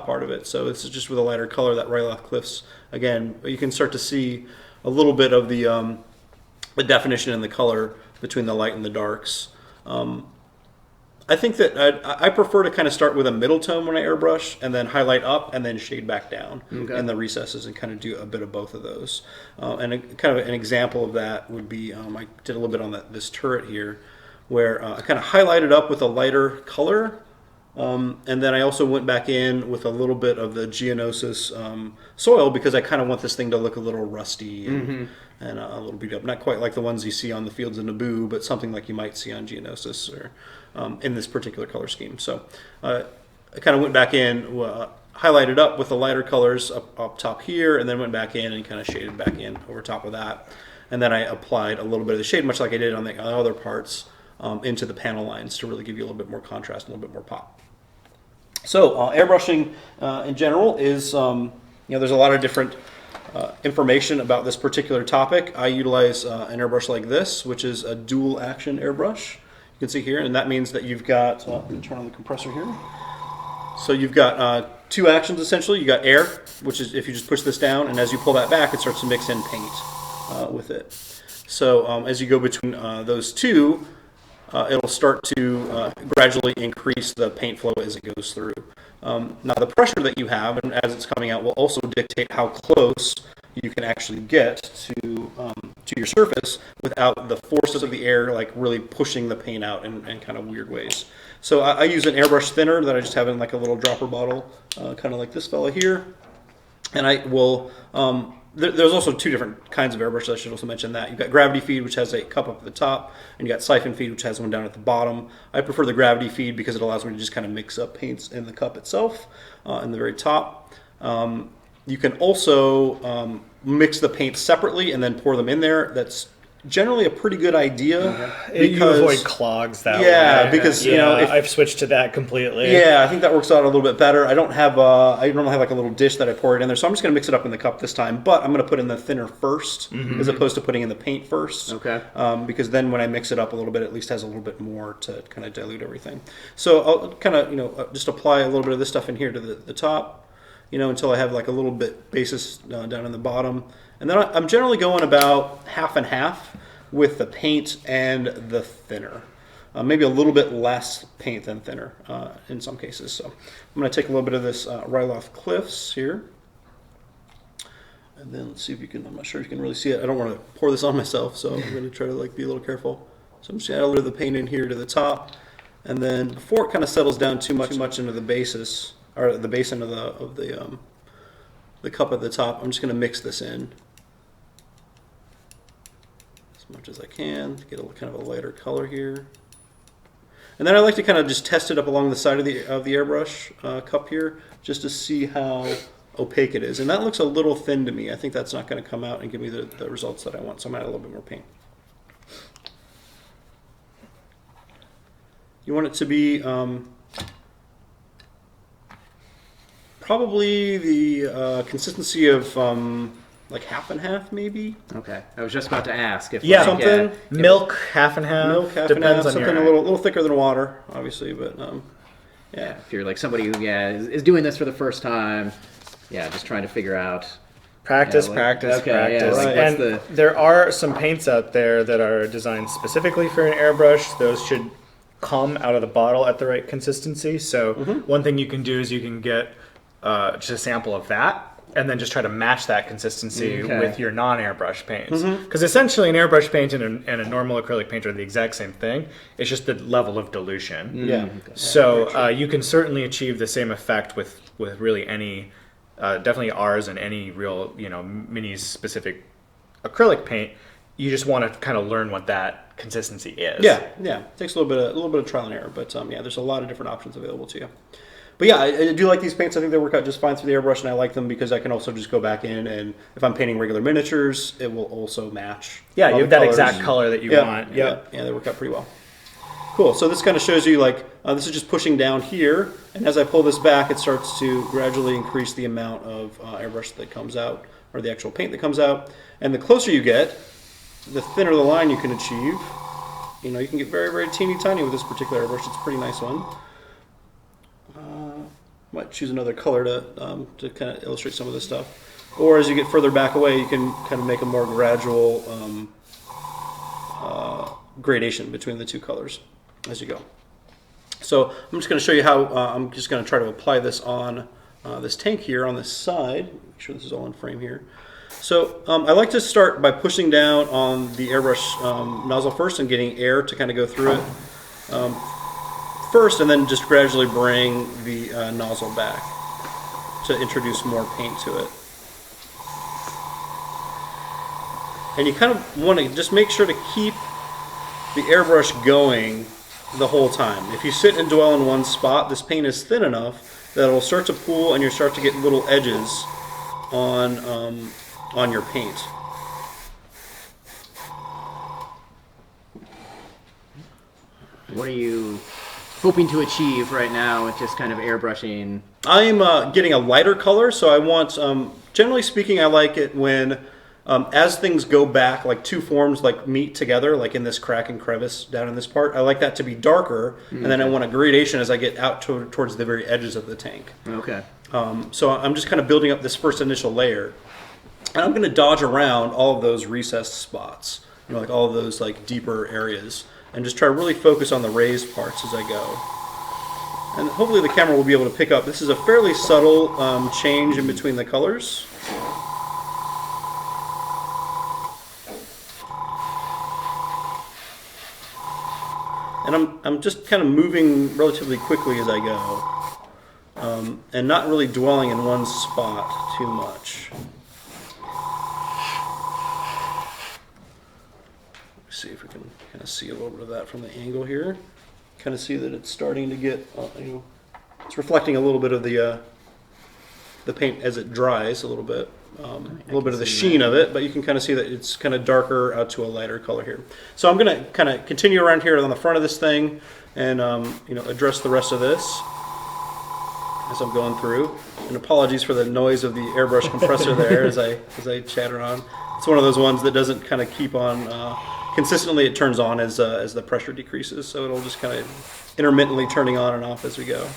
part of it. So this is just with a lighter color, that Ryloth Cliffs. Again, you can start to see a little bit of the definition in the color between the light and the darks. I think that I prefer to kind of start with a middle tone when I airbrush and then highlight up and then shade back down in the recesses and kind of do a bit of both of those. And kind of an example of that would be, I did a little bit on this turret here where I kind of highlighted up with a lighter color. And then I also went back in with a little bit of the Geonosian soil because I kind of want this thing to look a little rusty and a little beat up. Not quite like the ones you see on the fields of Naboo, but something like you might see on Geonosis or in this particular color scheme. So I kind of went back in, highlighted up with the lighter colors up top here, and then went back in and kind of shaded back in over top of that. And then I applied a little bit of the shade, much like I did on the other parts, into the panel lines to really give you a little bit more contrast, a little bit more pop. So airbrushing in general is, there's a lot of different information about this particular topic. I utilize an airbrush like this, which is a dual action airbrush. You can see here, and that means that you've got, I'm going to turn on the compressor here. So you've got two actions essentially. You got air, which is if you just push this down, and as you pull that back, it starts to mix in paint with it. So as you go between those two, it'll start to gradually increase the paint flow as it goes through. Now the pressure that you have, and as it's coming out, will also dictate how close you can actually get to your surface without the forces of the air like really pushing the paint out in kind of weird ways. So I use an airbrush thinner that I just have in like a little dropper bottle, kind of like this fella here. And I will... There's also two different kinds of airbrushes. I should also mention that. You've got gravity feed, which has a cup up at the top, and you got siphon feed, which has one down at the bottom. I prefer the gravity feed because it allows me to just kind of mix up paints in the cup itself in the very top. You can also mix the paints separately and then pour them in there. That's generally a pretty good idea. You avoid clogs that way. Yeah, because I've switched to that completely. Yeah, I think that works out a little bit better. I don't have like a little dish that I pour it in there, so I'm just going to mix it up in the cup this time. But I'm going to put in the thinner first, as opposed to putting in the paint first. Okay. Because then when I mix it up a little bit, it at least has a little bit more to kind of dilute everything. So I'll kind of just apply a little bit of this stuff in here to the top, until I have like a little bit basis down in the bottom. And then I'm generally going about half and half with the paint and the thinner. Maybe a little bit less paint than thinner in some cases. So I'm going to take a little bit of this Ryloth Cliffs here. And then let's see if you can, I'm not sure if you can really see it. I don't want to pour this on myself, so I'm going to try to like be a little careful. So I'm just going to add a little of the paint in here to the top. And then before it kind of settles down too much into the basis, or the basin of the cup at the top, I'm just going to mix this in as much as I can to get a kind of a lighter color here. And then I like to kind of just test it up along the side of the airbrush cup here, just to see how opaque it is. And that looks a little thin to me. I think that's not going to come out and give me the results that I want. So I'm going to add a little bit more paint. You want it to be probably the consistency of like half and half, maybe. Okay, I was just about to ask if something milk half and half. Milk half and depends half. on Something your a little thicker than water, obviously, but yeah, if you're like somebody who is doing this for the first time, just trying to figure out. Practice. Right. And there are some paints out there that are designed specifically for an airbrush. Those should come out of the bottle at the right consistency. So one thing you can do is you can get just a sample of that and then just try to match that consistency with your non-airbrush paints. Because essentially an airbrush paint and a normal acrylic paint are the exact same thing. It's just the level of dilution. Yeah. So you can certainly achieve the same effect with really any, definitely ours and any real, minis specific acrylic paint. You just want to kind of learn what that consistency is. Yeah. It takes a little bit of trial and error, but there's a lot of different options available to you. But yeah, I do like these paints. I think they work out just fine through the airbrush, and I like them because I can also just go back in, and if I'm painting regular miniatures, it will also match. Yeah, you have that colors. exact color that you want. Yeah, they work out pretty well. Cool. So this kind of shows you this is just pushing down here, and as I pull this back, it starts to gradually increase the amount of airbrush that comes out, or the actual paint that comes out. And the closer you get, the thinner the line you can achieve. You can get very, very teeny tiny with this particular airbrush. It's a pretty nice one. Might choose another color to kind of illustrate some of this stuff. Or as you get further back away, you can kind of make a more gradual gradation between the two colors as you go. So I'm just going to show you how I'm just going to try to apply this on this tank here on this side. Make sure this is all in frame here. So I like to start by pushing down on the airbrush nozzle first and getting air to kind of go through it first, and then just gradually bring the nozzle back to introduce more paint to it. And you kind of want to just make sure to keep the airbrush going the whole time. If you sit and dwell in one spot, this paint is thin enough that it'll start to pool and you start to get little edges on your paint. What are you hoping to achieve right now with just kind of airbrushing? I'm getting a lighter color, so I want, generally speaking, I like it when as things go back, like two forms meet together, like in this crack and crevice down in this part, I like that to be darker, and then I want a gradation as I get out towards the very edges of the tank. Okay. So I'm just kind of building up this first initial layer, and I'm going to dodge around all of those recessed spots, like all of those deeper areas, and just try to really focus on the raised parts as I go. And hopefully the camera will be able to pick up. This is a fairly subtle change in between the colors. And I'm just kind of moving relatively quickly as I go, and not really dwelling in one spot too much. Let's see if we can kind of see a little bit of that from the angle here. Kind of see that it's starting to get, it's reflecting a little bit of the paint as it dries a little bit. A little bit of the sheen of it, but you can kind of see that it's kind of darker out to a lighter color here. So I'm going to kind of continue around here on the front of this thing and address the rest of this as I'm going through. And apologies for the noise of the airbrush compressor there as I chatter on. It's one of those ones that doesn't kind of keep on consistently. It turns on as the pressure decreases, so it'll just kind of intermittently turning on and off as we go.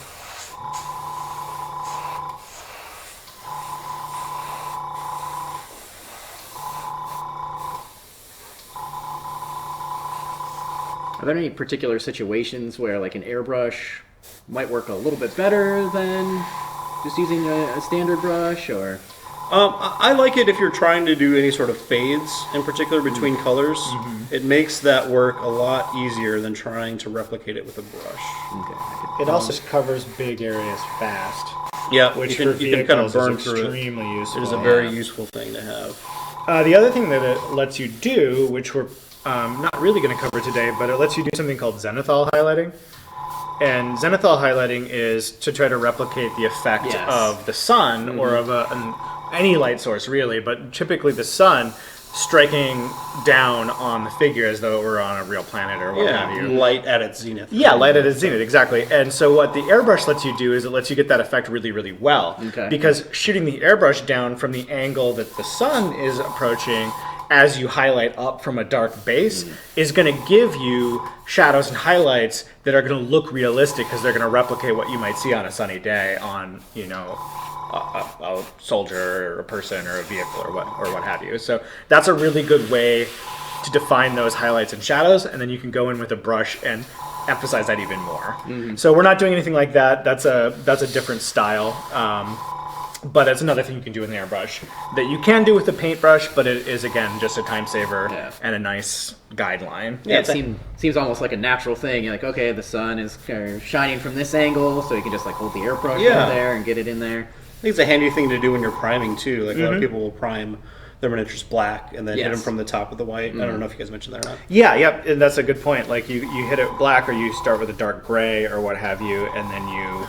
Are there any particular situations where an airbrush might work a little bit better than just using a standard brush, or? I like it if you're trying to do any sort of fades, in particular between colors. It makes that work a lot easier than trying to replicate it with a brush. It also covers big areas fast. Yeah, Which you for can kind of vehicles burn is through it. extremely useful. It is a very useful thing to have. The other thing that it lets you do, which we're not really going to cover today, but it lets you do something called zenithal highlighting. And zenithal highlighting is to try to replicate the effect of the sun or of any light source, really, but typically the sun striking down on the figure as though it were on a real planet or what have you. Light at its zenith. Yeah, light at its zenith, exactly. And so what the airbrush lets you do is it lets you get that effect really, really well. Okay. Because shooting the airbrush down from the angle that the sun is approaching as you highlight up from a dark base is going to give you shadows and highlights that are going to look realistic because they're going to replicate what you might see on a sunny day on, a soldier or a person or a vehicle or what have you. So that's a really good way to define those highlights and shadows, and then you can go in with a brush and emphasize that even more. So we're not doing anything like that. That's a different style. But it's another thing you can do with an airbrush that you can do with a paintbrush, but it is, again, just a time saver and a nice guideline. Yeah, it seems almost like a natural thing. You're like, okay, the sun is shining from this angle, so you can just like hold the airbrush over there and get it in there. I think it's a handy thing to do when you're priming too. Like a lot of people will prime their miniatures black and then hit them from the top with the white. I don't know if you guys mentioned that or not. Yeah, yep, and that's a good point. Like you hit it black, or you start with a dark gray or what have you, and then you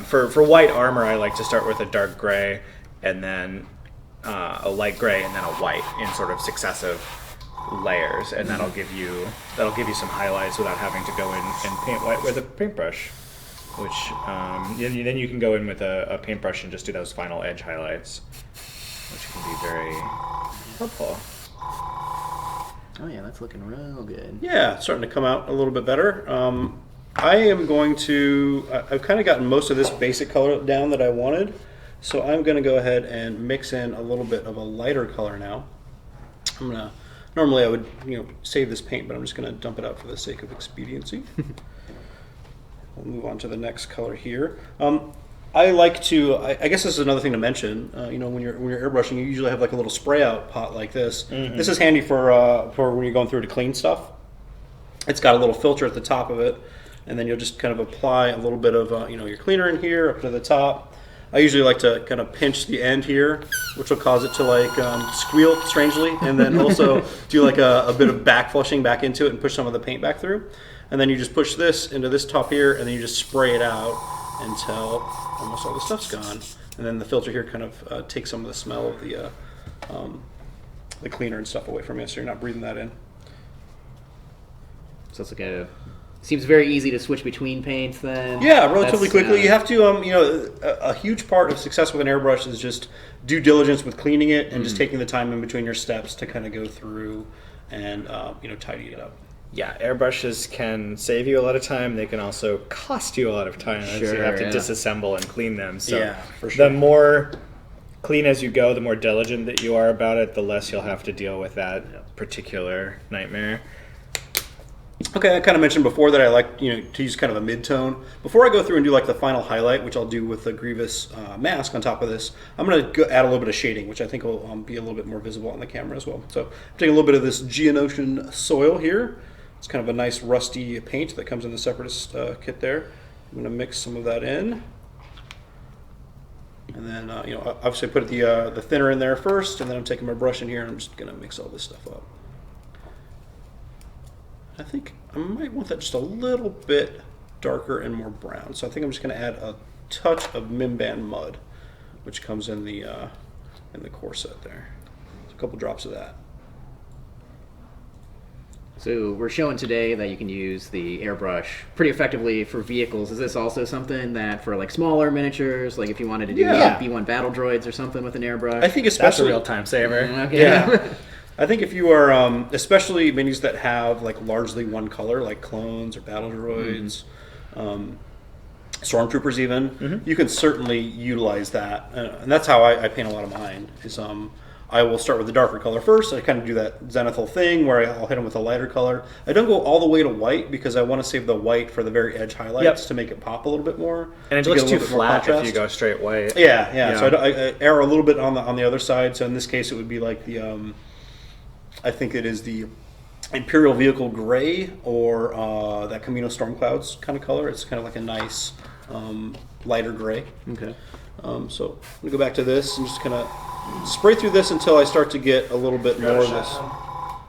for white armor, I like to start with a dark gray and then a light gray and then a white in sort of successive layers, and that'll give you some highlights without having to go in and paint white with a paintbrush. Which then you can go in with a paintbrush and just do those final edge highlights, which can be very helpful. Oh yeah, that's looking real good. Yeah, it's starting to come out a little bit better. I am going to, I've kind of gotten most of this basic color down that I wanted, so I'm going to go ahead and mix in a little bit of a lighter color now. Normally I would save this paint, but I'm just going to dump it out for the sake of expediency. We'll move on to the next color here. I like to, I guess this is another thing to mention, when you're airbrushing, you usually have like a little spray out pot like this. This is handy for when you're going through to clean stuff. It's got a little filter at the top of it, and then you'll just kind of apply a little bit of your cleaner in here up to the top. I usually like to kind of pinch the end here, which will cause it to like squeal strangely, and then also do like a bit of back flushing back into it and push some of the paint back through. And then you just push this into this top here, and then you just spray it out until almost all the stuff's gone. And then the filter here kind of takes some of the smell of the cleaner and stuff away from you, so you're not breathing that in. So it's like seems very easy to switch between paints then. Yeah, relatively quickly. You have to, a huge part of success with an airbrush is just due diligence with cleaning it and just taking the time in between your steps to kind of go through and, tidy it up. Yeah, airbrushes can save you a lot of time. They can also cost you a lot of time as you have to disassemble and clean them. So for sure. The more clean as you go, the more diligent that you are about it, the less you'll have to deal with that particular nightmare. Okay, I kind of mentioned before that I like to use kind of a mid-tone. Before I go through and do like the final highlight, which I'll do with the Grievous mask on top of this, I'm going to add a little bit of shading, which I think will be a little bit more visible on the camera as well. So I'm taking a little bit of this Geonosian soil here. It's kind of a nice rusty paint that comes in the Separatist kit there. I'm going to mix some of that in. And then, obviously I put the thinner in there first, and then I'm taking my brush in here and I'm just going to mix all this stuff up. I think I might want that just a little bit darker and more brown. So I think I'm just going to add a touch of Mimban mud, which comes in the core set there. So a couple drops of that. So we're showing today that you can use the airbrush pretty effectively for vehicles. Is this also something that for like smaller miniatures, like if you wanted to do B1 battle droids or something with an airbrush? I think that's especially a real time saver. Okay. Yeah. I think if you are, especially minis that have like largely one color, like clones or battle droids, stormtroopers even, you can certainly utilize that. And that's how I paint a lot of mine. Is I will start with the darker color first. I kind of do that zenithal thing where I'll hit them with a lighter color. I don't go all the way to white because I want to save the white for the very edge highlights to make it pop a little bit more. And it looks too flat if you go straight white. Yeah. So I err a little bit on the other side. So in this case, it would be like the I think it is the Imperial Vehicle Gray or that Camino Storm Clouds kind of color. It's kind of like a nice lighter gray. Okay. So I'm gonna go back to this and just kind of spray through this until I start to get a little bit more of this.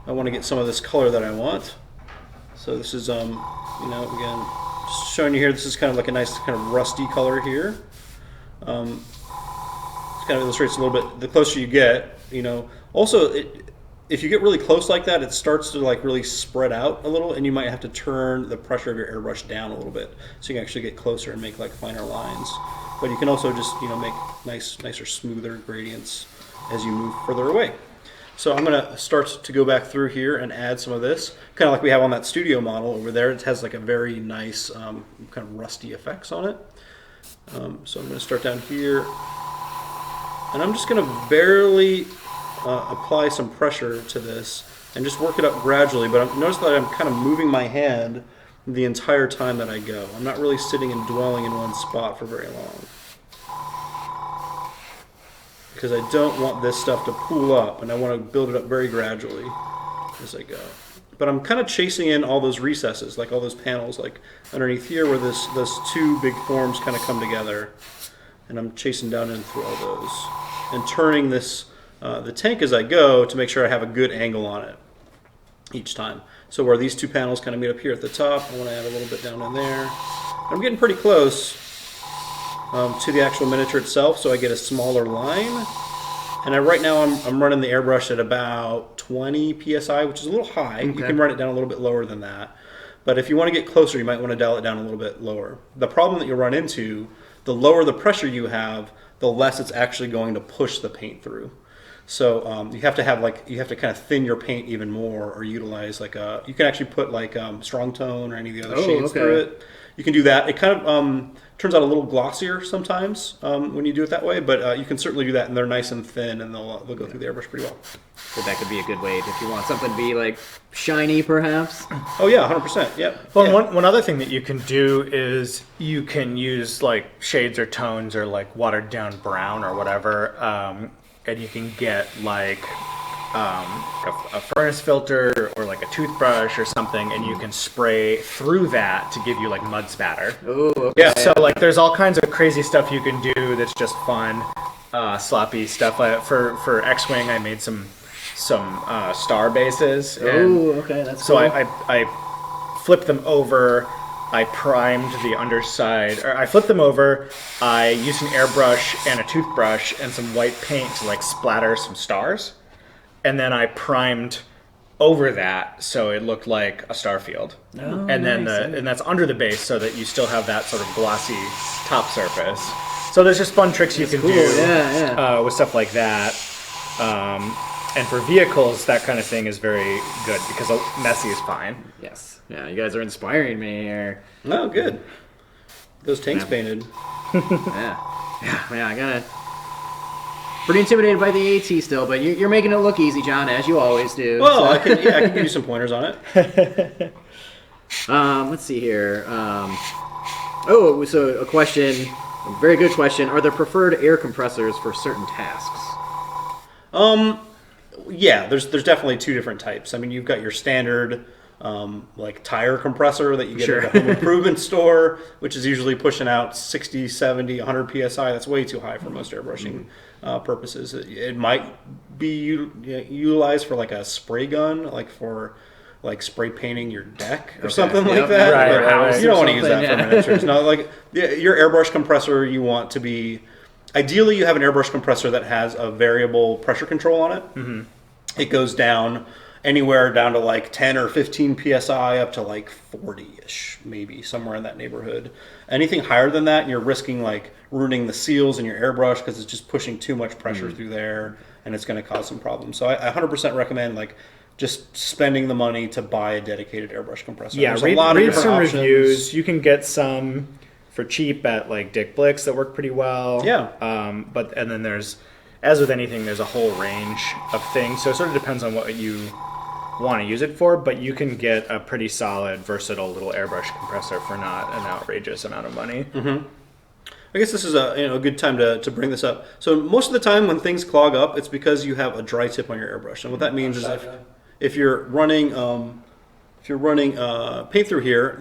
I want to get some of this color that I want. So this is, again, just showing you here, this is kind of like a nice kind of rusty color here. It kind of illustrates a little bit, the closer you get, Also, if you get really close like that, it starts to like really spread out a little, and you might have to turn the pressure of your airbrush down a little bit so you can actually get closer and make like finer lines. But you can also just make nicer, smoother gradients as you move further away. So I'm going to start to go back through here and add some of this, kind of like we have on that studio model over there. It has like a very nice kind of rusty effects on it. So I'm going to start down here, and I'm just going to barely apply some pressure to this and just work it up gradually. But notice that I'm kind of moving my hand the entire time that I go. I'm not really sitting and dwelling in one spot for very long, because I don't want this stuff to pool up, and I want to build it up very gradually as I go. But I'm kind of chasing in all those recesses, like all those panels, like underneath here where those two big forms kind of come together, and I'm chasing down in through all those and turning this the tank as I go to make sure I have a good angle on it each time. So where these two panels kind of meet up here at the top, I want to add a little bit down in there. I'm getting pretty close to the actual miniature itself, so I get a smaller line. And right now I'm running the airbrush at about 20 psi, which is a little high. Okay. You can run it down a little bit lower than that. But if you want to get closer, you might want to dial it down a little bit lower. The problem that you'll run into, the lower the pressure you have, the less it's actually going to push the paint through. So you have to kind of thin your paint even more, or utilize you can actually put strong tone or any of the other shades through it. You can do that. It kind of turns out a little glossier sometimes when you do it that way, but you can certainly do that, and they're nice and thin, and they'll go through the airbrush pretty well. So that could be a good way if you want something to be like shiny, perhaps. Oh yeah, 100%. Yep. Well, yeah. One other thing that you can do is you can use like shades or tones or like watered down brown or whatever. And you can get like a furnace filter or like a toothbrush or something, and you can spray through that to give you like mud spatter. Oh, okay. Yeah. So like there's all kinds of crazy stuff you can do that's just fun, sloppy stuff. For X-Wing, I made some star bases. Oh, okay, that's so cool. I flipped them over. I primed the underside, or I flipped them over. I used an airbrush and a toothbrush and some white paint to like splatter some stars, and then I primed over that so it looked like a star field. Oh, and then and that's under the base so that you still have that sort of glossy top surface. So there's just fun tricks you can do with stuff like that. And for vehicles, that kind of thing is very good because messy is fine. Yes. Yeah, you guys are inspiring me here. Oh, good. Those tanks painted. Yeah, I gotta... Pretty intimidated by the AT still, but you're making it look easy, John, as you always do. Well, so. I can give you some pointers on it. Let's see here. So a question, a very good question. Are there preferred air compressors for certain tasks? Yeah, there's definitely two different types. I mean, you've got your standard like tire compressor that you get at a home improvement store, which is usually pushing out 60, 70, 100 psi. That's way too high for most airbrushing purposes. It might be utilized for like a spray gun, like for like spray painting your deck or something like that. Right. You don't want to use that for miniatures. No, like your airbrush compressor, you want to be... Ideally, you have an airbrush compressor that has a variable pressure control on it. Mm-hmm. It goes down anywhere down to like 10 or 15 psi up to like 40-ish, maybe, somewhere in that neighborhood. Anything higher than that, you're risking like ruining the seals in your airbrush because it's just pushing too much pressure through there, and it's going to cause some problems. So I 100% recommend like just spending the money to buy a dedicated airbrush compressor. Yeah, read some reviews. You can get some for cheap at like Dick Blick's that work pretty well. Yeah. And then there's as with anything, there's a whole range of things. So it sort of depends on what you want to use it for, but you can get a pretty solid, versatile little airbrush compressor for not an outrageous amount of money. I guess this is a good time to bring this up. So most of the time when things clog up, it's because you have a dry tip on your airbrush, and what that means is if you're running paint through here,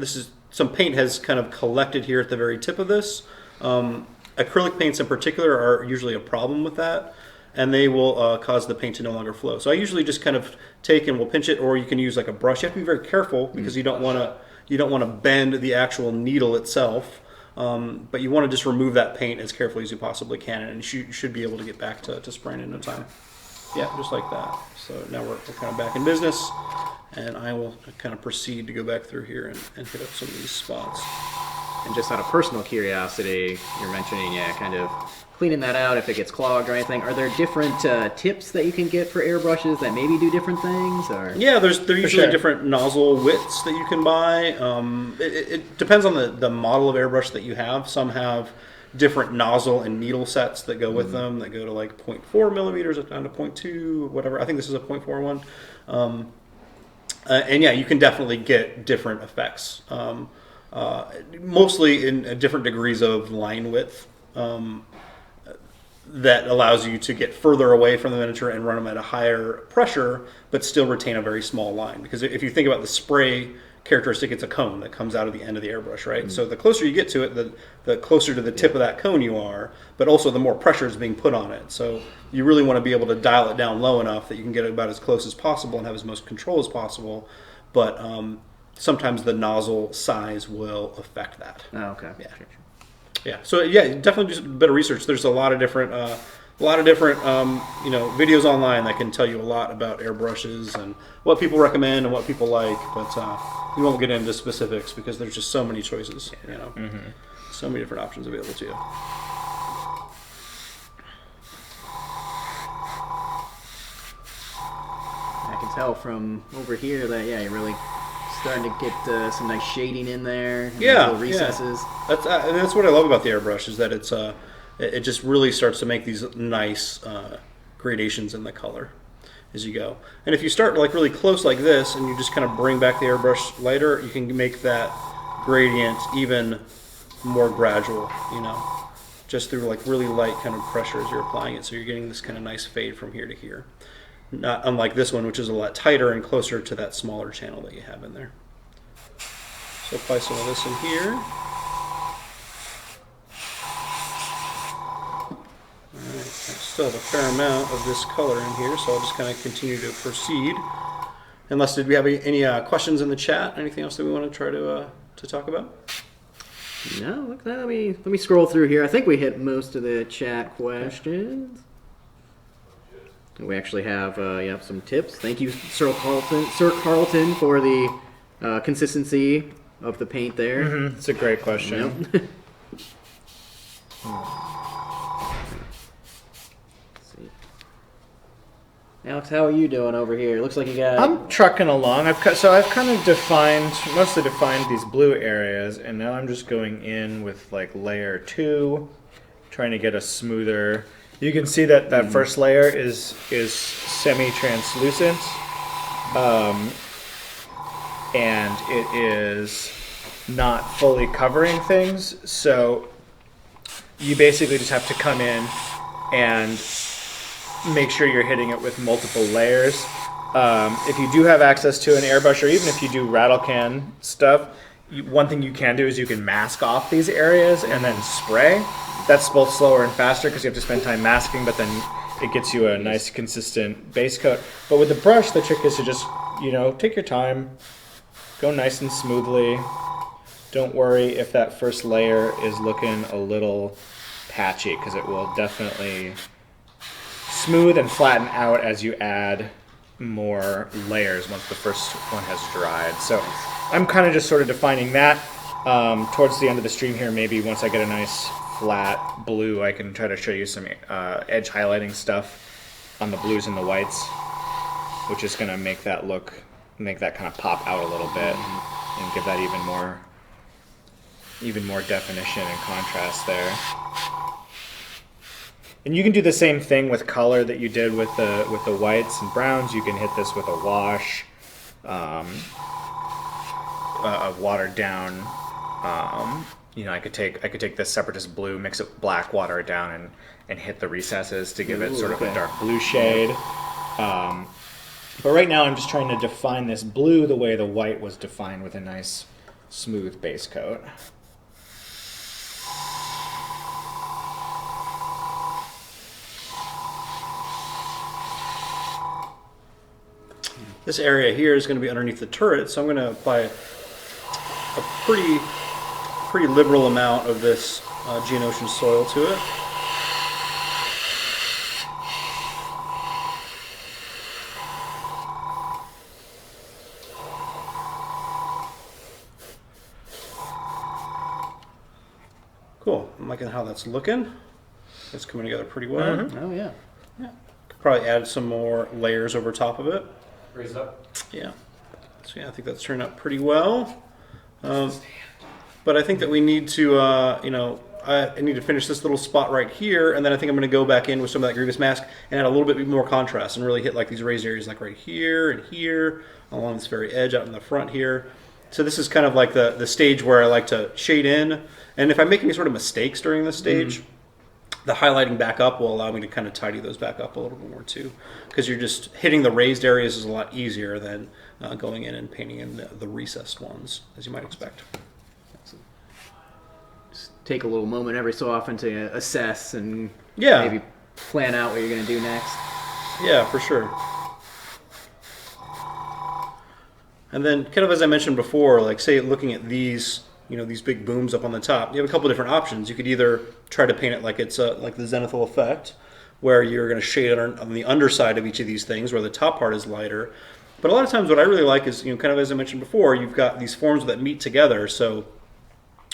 some paint has kind of collected here at the very tip of this. Acrylic paints in particular are usually a problem with that, and they will cause the paint to no longer flow. So I usually just kind of take and we'll pinch it, or you can use like a brush. You have to be very careful because you don't want to bend the actual needle itself, but you want to just remove that paint as carefully as you possibly can, and you should be able to get back to spraying in no time. Yeah, just like that. So now we're kind of back in business, and I will kind of proceed to go back through here and hit up some of these spots. And just out of personal curiosity, you're mentioning, kind of cleaning that out if it gets clogged or anything. Are there different tips that you can get for airbrushes that maybe do different things? Or yeah, they're usually different nozzle widths that you can buy. It depends on the model of airbrush that you have. Some have different nozzle and needle sets that go with them that go to like 0.4 millimeters down to 0.2, whatever. I think this is a 0.4 one. And yeah, you can definitely get different effects. Mostly in different degrees of line width that allows you to get further away from the miniature and run them at a higher pressure, but still retain a very small line. Because if you think about the spray characteristic, it's a cone that comes out of the end of the airbrush, right? So the closer you get to it, the closer to the tip of that cone you are, but also the more pressure is being put on it. So you really want to be able to dial it down low enough that you can get about as close as possible and have as much control as possible. But sometimes the nozzle size will affect that. Oh, okay. Yeah. Sure. Yeah. So yeah, definitely do a bit of research. There's a lot of different, videos online that can tell you a lot about airbrushes and what people recommend and what people like. But we won't get into specifics because there's just so many choices. So many different options available to you. I can tell from over here that you're really starting to get some nice shading in there. Little recesses. Yeah. That's what I love about the airbrush is that it just really starts to make these nice gradations in the color as you go. And if you start like really close like this and you just kind of bring back the airbrush lighter, you can make that gradient even more gradual, just through like really light kind of pressure as you're applying it. So you're getting this kind of nice fade from here to here. Not unlike this one, which is a lot tighter and closer to that smaller channel that you have in there. So apply some of this in here. Alright, I still have a fair amount of this color in here, so I'll just kind of continue to proceed. Unless, did we have any questions in the chat? Anything else that we want to try to talk about? No, look at that. Let me scroll through here. I think we hit most of the chat questions. We actually have some tips. Thank you, Sir Carlton, for the consistency of the paint there. It's a great question. Yep. Alex, how are you doing over here? Looks like you got... I'm trucking along. I've kind of mostly defined these blue areas, and now I'm just going in with like layer 2, trying to get a smoother... You can see that first layer is semi-translucent, and it is not fully covering things. So you basically just have to come in and make sure you're hitting it with multiple layers. If you do have access to an airbrush, or even if you do rattle can stuff, one thing you can do is you can mask off these areas and then spray. That's both slower and faster because you have to spend time masking, but then it gets you a nice consistent base coat. But with the brush, the trick is to just, take your time, go nice and smoothly. Don't worry if that first layer is looking a little patchy because it will definitely smooth and flatten out as you add more layers once the first one has dried. So I'm kind of just sort of defining that. Towards the end of the stream here, maybe once I get a nice flat blue, I can try to show you some edge highlighting stuff on the blues and the whites, which is going to make that kind of pop out a little bit and give that even more definition and contrast there. And you can do the same thing with color that you did with the whites and browns. You can hit this with a wash, a watered down. You know, I could take this Separatist blue, mix it with black, water it down, and hit the recesses to give it sort of a dark blue shade. But right now I'm just trying to define this blue the way the white was defined with a nice smooth base coat. This area here is going to be underneath the turret, so I'm going to apply a pretty liberal amount of this Geonosian soil to it. Cool. I'm liking how that's looking. It's coming together pretty well. Mm-hmm. Oh yeah. Could probably add some more layers over top of it. Raise it up. Yeah. So yeah, I think that's turned out pretty well. But I think that we need to, you know, I need to finish this little spot right here, and then I think I'm going to go back in with some of that Grievous mask and add a little bit more contrast and really hit like these raised areas like right here and here, along this very edge out in the front here. So this is kind of like the stage where I like to shade in, and if I make any sort of mistakes during this stage, the highlighting back up will allow me to kind of tidy those back up a little bit more too, because you're just hitting the raised areas is a lot easier than going in and painting in the recessed ones, as you might expect. Just take a little moment every so often to assess and Yeah. maybe plan out what you're going to do next. Yeah, for sure. And then, kind of as I mentioned before, like say looking at these, you know, these big booms up on the top, you have a couple different options. You could either try to paint it like it's like the zenithal effect, where you're going to shade it on the underside of each of these things, where the top part is lighter. But a lot of times, what I really like is, you know, kind of as I mentioned before, you've got these forms that meet together. So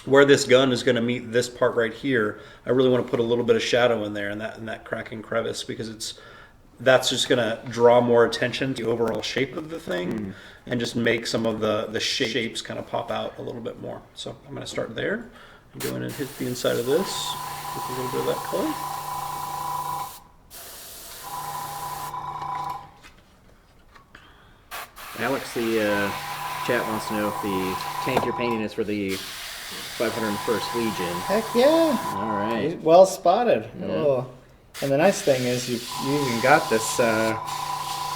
where this gun is going to meet this part right here, I really want to put a little bit of shadow in there in that cracking crevice, because that's just going to draw more attention to the overall shape of the thing and just make some of the shapes kind of pop out a little bit more. So I'm going to start there and go in and hit the inside of this with a little bit of that color. Alex, the chat wants to know if the tank you're painting is for the 501st Legion. Heck yeah. All right. Well spotted. Yeah. Oh. And the nice thing is you even got this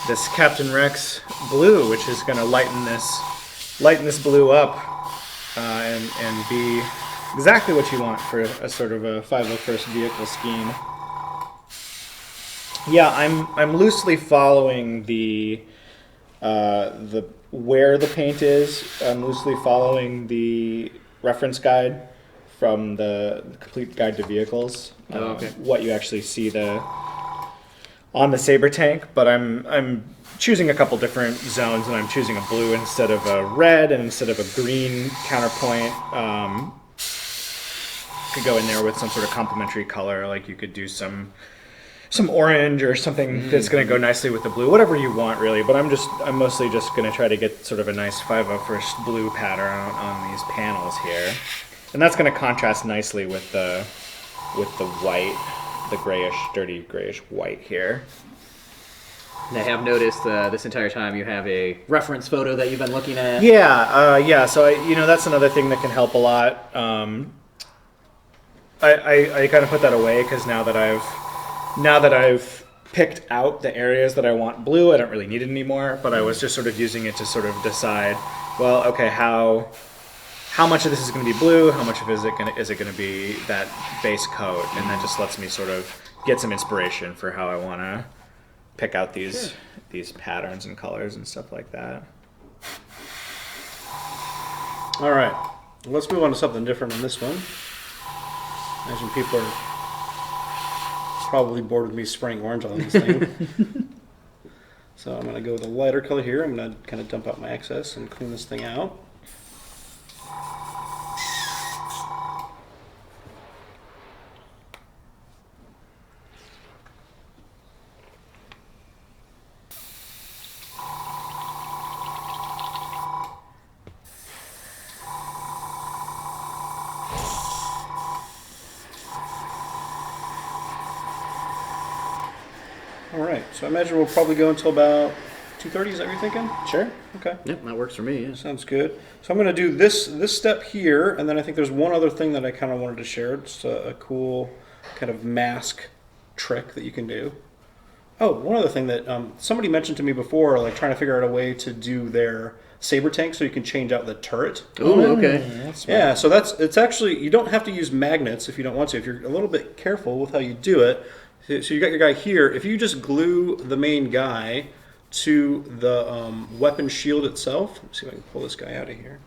this Captain Rex blue, which is going to lighten this blue up and be exactly what you want for a sort of a 501st vehicle scheme. Yeah, I'm loosely following the where the paint is. I'm loosely following the reference guide from the Complete Guide to Vehicles. Oh, okay. What you actually see on the Saber tank, but I'm choosing a couple different zones, and I'm choosing a blue instead of a red and instead of a green counterpoint. Could go in there with some sort of complementary color, like you could do some orange or something that's going to go nicely with the blue, whatever you want really. But I'm mostly just going to try to get sort of a nice 501st blue pattern on these panels here, and that's going to contrast nicely with the white, the grayish, dirty grayish white here. And I have noticed this entire time you have a reference photo that you've been looking at. Yeah. So that's another thing that can help a lot. I kind of put that away because now that I've picked out the areas that I want blue, I don't really need it anymore. But I was just sort of using it to sort of decide, well, okay, how much of this is going to be blue? How much of it is it going to be that base coat? And that just lets me sort of get some inspiration for how I want to pick out these patterns and colors and stuff like that. All right, let's move on to something different on this one. Imagine people are probably bored with me spraying orange on this thing. So I'm going to go with a lighter color here. I'm going to kind of dump out my excess and clean this thing out. All right. So I imagine we'll probably go until about 2:30. Is that what you're thinking? Sure. Okay. Yep, that works for me. Yeah. Sounds good. So I'm going to do this step here, and then I think there's one other thing that I kind of wanted to share. It's a cool kind of mask trick that you can do. Oh, one other thing that somebody mentioned to me before, like trying to figure out a way to do their saber tank so you can change out the turret. Oh, okay. Yeah, so it's actually, you don't have to use magnets if you don't want to. If you're a little bit careful with how you do it. So you got your guy here. If you just glue the main guy to the weapon shield itself. Let's see if I can pull this guy out of here.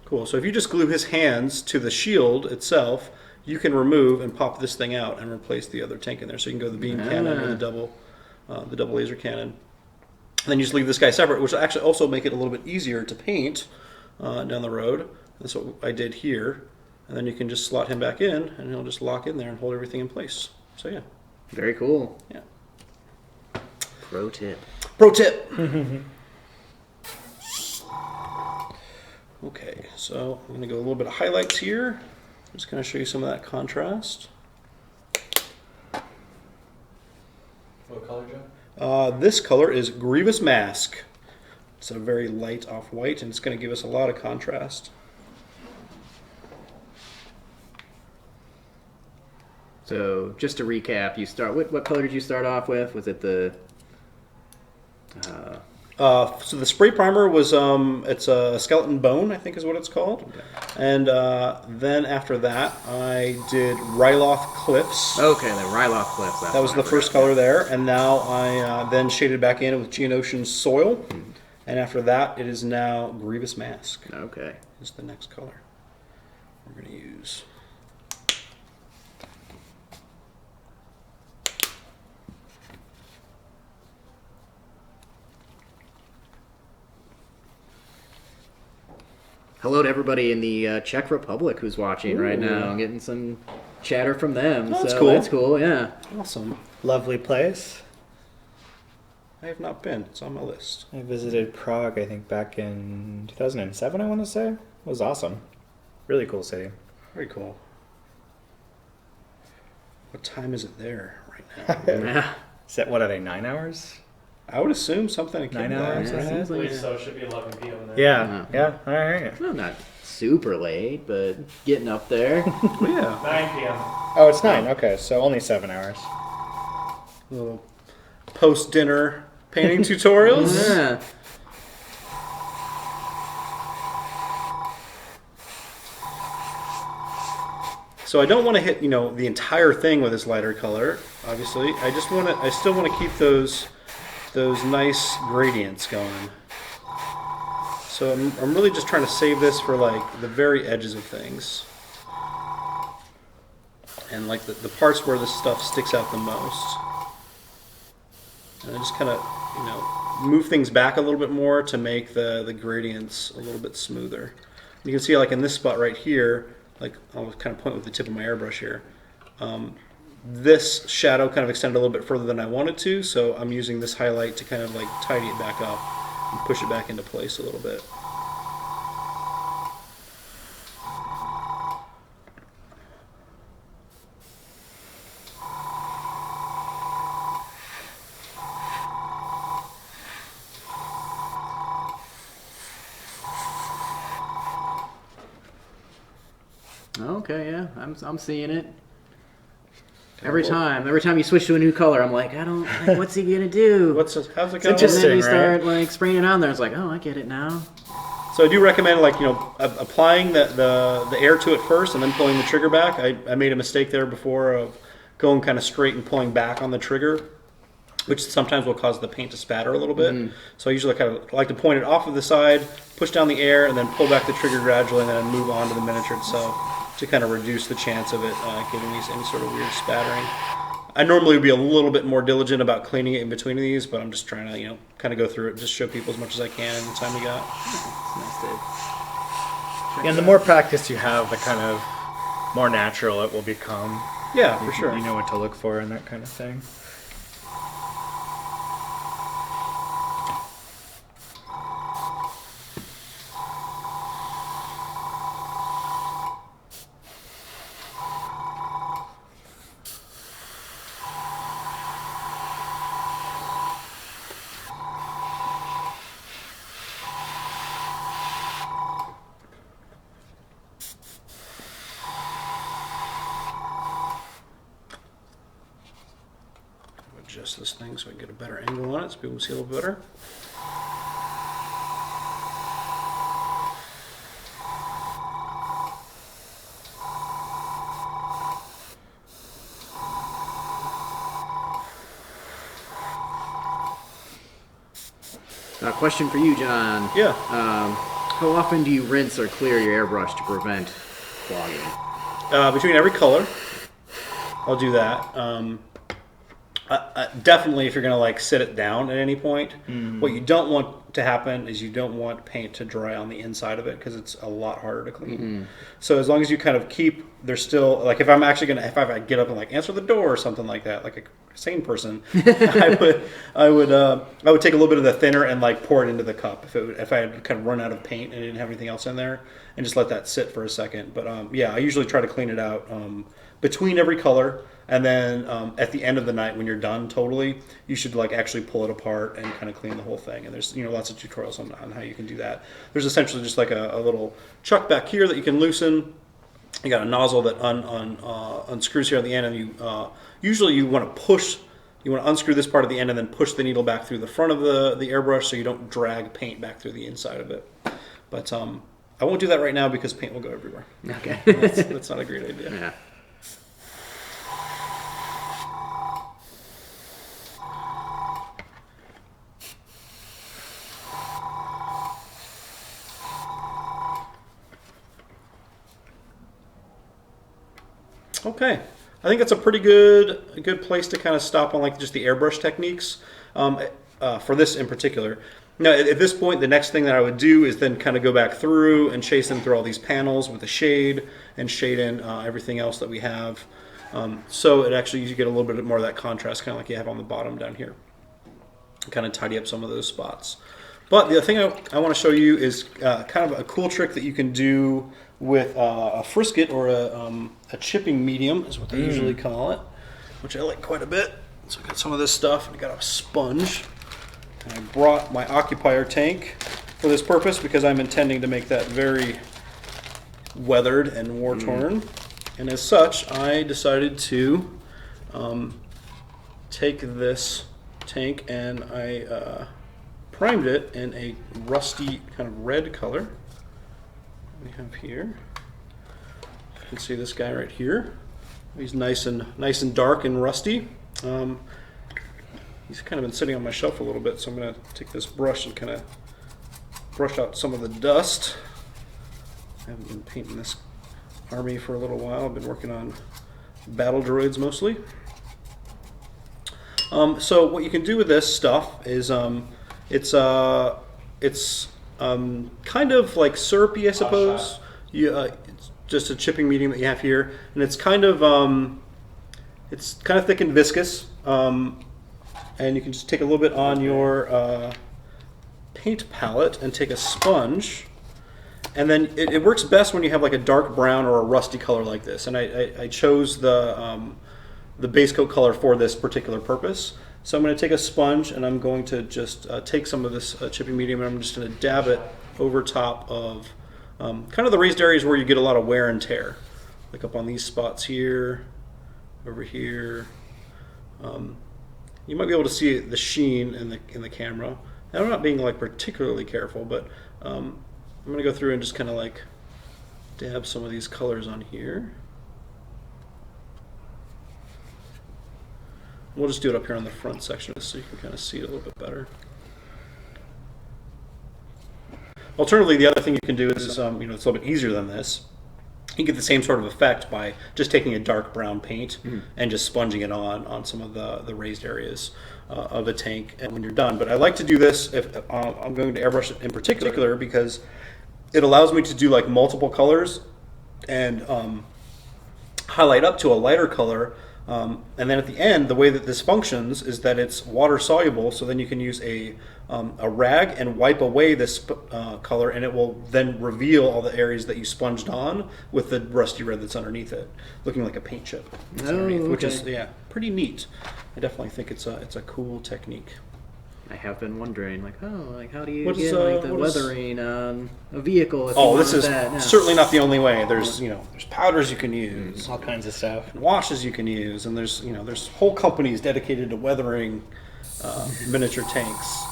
Cool. So if you just glue his hands to the shield itself, you can remove and pop this thing out and replace the other tank in there. So you can go the beam cannon or the double laser cannon. And then you just leave this guy separate, which will actually also make it a little bit easier to paint down the road. That's what I did here. And then you can just slot him back in, and he'll just lock in there and hold everything in place. So yeah. Very cool. Yeah. Pro tip. Pro tip! Okay, so I'm going to go a little bit of highlights here. I'm just going to show you some of that contrast. What color, Joe? This color is Grievous Mask. It's a very light off-white, and it's going to give us a lot of contrast. So just to recap, you start. What color did you start off with? Was it the? So the spray primer was it's a skeleton bone, I think is what it's called. Okay. And then after that, I did Ryloth Cliffs. Okay, the Ryloth Cliffs. That was the first color there, and now I then shaded back in with Geonosian Soil, and after that, it is now Grievous Mask. Okay. Is the next color we're going to use. Hello to everybody in the Czech Republic who's watching right now. I'm getting some chatter from them. Oh, that's so cool. That's cool, yeah. Awesome. Lovely place. I have not been. It's on my list. I visited Prague, I think, back in 2007, I want to say. It was awesome. Really cool city. Very cool. What time is it there right now? Yeah. Is that, what are they, 9 hours? I would assume something akin 9 to that. hours, Yeah, right? seems like So it should be 11 p.m. there. Yeah, yeah, all right. well, not super late, but getting up there. Oh, yeah. 9 p.m. Oh, it's 9, okay, so only 7 hours. Little post-dinner painting tutorials. Yeah. So I don't want to hit, the entire thing with this lighter color. Obviously, I still want to keep those nice gradients going. So I'm really just trying to save this for like the very edges of things, and like the parts where this stuff sticks out the most. And I just kind of move things back a little bit more to make the gradients a little bit smoother. You can see like in this spot right here, like I'll kind of point with the tip of my airbrush here. This shadow kind of extended a little bit further than I wanted to, so I'm using this highlight to kind of like tidy it back up and push it back into place a little bit. Okay, yeah, I'm seeing it. Every time you switch to a new color, I'm like, what's he gonna do? How's it going? And then Interesting, you right? start like spraying it on there. It's like, oh, I get it now. So I do recommend applying the air to it first and then pulling the trigger back. I made a mistake there before of going kind of straight and pulling back on the trigger, which sometimes will cause the paint to spatter a little bit. So I usually kind of like to point it off of the side, push down the air, and then pull back the trigger gradually, and then move on to the miniature itself to kind of reduce the chance of it giving these any sort of weird spattering. I normally would be a little bit more diligent about cleaning it in between these, but I'm just trying to, kind of go through it, just show people as much as I can in the time we got. It's nice to Yeah, and the more practice you have, the kind of more natural it will become. Yeah, for sure. You know what to look for and that kind of thing. adjust this thing so I can get a better angle on it so people can see a little better. Question for you, John. Yeah. How often do you rinse or clear your airbrush to prevent clogging? Between every color, I'll do that. Definitely, if you're gonna like sit it down at any point, what you don't want to happen is you don't want paint to dry on the inside of it because it's a lot harder to clean. So as long as you kind of keep, there's still like if I get up and like answer the door or something like that, like a sane person, I would take a little bit of the thinner and like pour it into the cup if I had kind of run out of paint and didn't have anything else in there, and just let that sit for a second. But yeah, I usually try to clean it out between every color. And then at the end of the night, when you're done totally, you should like actually pull it apart and kind of clean the whole thing. And there's lots of tutorials on how you can do that. There's essentially just like a little chuck back here that you can loosen. You got a nozzle that unscrews here on the end, and you usually you want to push. You want to unscrew this part of the end and then push the needle back through the front of the airbrush so you don't drag paint back through the inside of it. But I won't do that right now because paint will go everywhere. Okay, that's not a great idea. Yeah. Okay, I think that's a pretty good place to kind of stop on like just the airbrush techniques for this in particular. Now at this point, the next thing that I would do is then kind of go back through and chase them through all these panels with the shade and shade in everything else that we have. So it actually you get a little bit more of that contrast, kind of like you have on the bottom down here. Kind of tidy up some of those spots. But the other thing I want to show you is kind of a cool trick that you can do with a frisket or a chipping medium is what they usually call it, which I like quite a bit. So I got some of this stuff, and I got a sponge. And I brought my occupier tank for this purpose because I'm intending to make that very weathered and war-torn. And as such, I decided to take this tank and I primed it in a rusty kind of red color. We have here. You can see this guy right here. He's nice and dark and rusty. He's kind of been sitting on my shelf a little bit, so I'm going to take this brush and kind of brush out some of the dust. I haven't been painting this army for a little while. I've been working on battle droids mostly. So what you can do with this stuff is it's kind of like syrupy, I suppose. It's just a chipping medium that you have here, and it's kind of thick and viscous. And you can just take a little bit on your paint palette and take a sponge, and then it works best when you have like a dark brown or a rusty color like this. And I chose the base coat color for this particular purpose. So I'm going to take a sponge and I'm going to just take some of this chipping medium and I'm just going to dab it over top of kind of the raised areas where you get a lot of wear and tear, like up on these spots here, over here. You might be able to see the sheen in the camera. And I'm not being like particularly careful, but I'm going to go through and just kind of like dab some of these colors on here. We'll just do it up here on the front section so you can kind of see it a little bit better. Alternatively, the other thing you can do is, it's a little bit easier than this. You get the same sort of effect by just taking a dark brown paint and just sponging it on some of the raised areas of the tank and when you're done. But I like to do this if I'm going to airbrush it in particular because it allows me to do like multiple colors and highlight up to a lighter color. And then at the end, the way that this functions is that it's water soluble, so then you can use a rag and wipe away this color, and it will then reveal all the areas that you sponged on with the rusty red that's underneath it, looking like a paint chip. Okay. Which is pretty neat. I definitely think it's a cool technique. I have been wondering, like, how do you What's, get like the what is- weathering on a vehicle? If you Oh, this want is that? No. certainly not the only way. There's there's powders you can use, All kinds of stuff. washes you can use, and there's whole companies dedicated to weathering miniature tanks.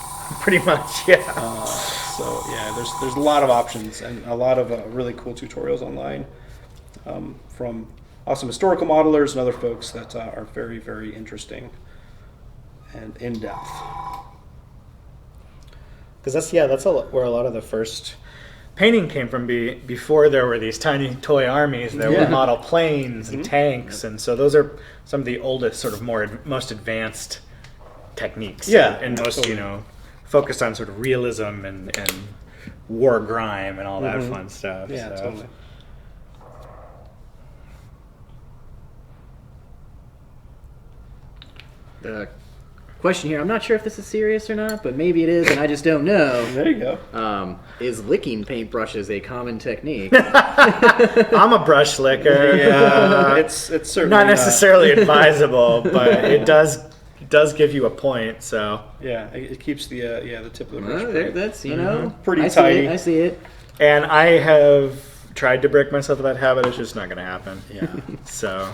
Pretty much, yeah. So yeah, there's a lot of options and a lot of really cool tutorials online from awesome historical modelers and other folks that are very, very interesting and in depth. Because that's where a lot of the first painting came from. Before there were these tiny toy armies, there were model planes and tanks, and so those are some of the oldest, sort of most advanced techniques. Yeah, and most totally. focused on sort of realism and war grime and all that fun stuff. Yeah, so. totally. The question here, I'm not sure if this is serious or not, but maybe it is, and I just don't know. There you go. Is licking paintbrushes a common technique? I'm a brush licker. Yeah, it's certainly Not necessarily advisable, but it does give you a point. So Yeah, it keeps the tip of the brush. Well, that's Pretty I tidy. See it, I see it. and I have tried to break myself of that habit. It's just not going to happen. Yeah. So,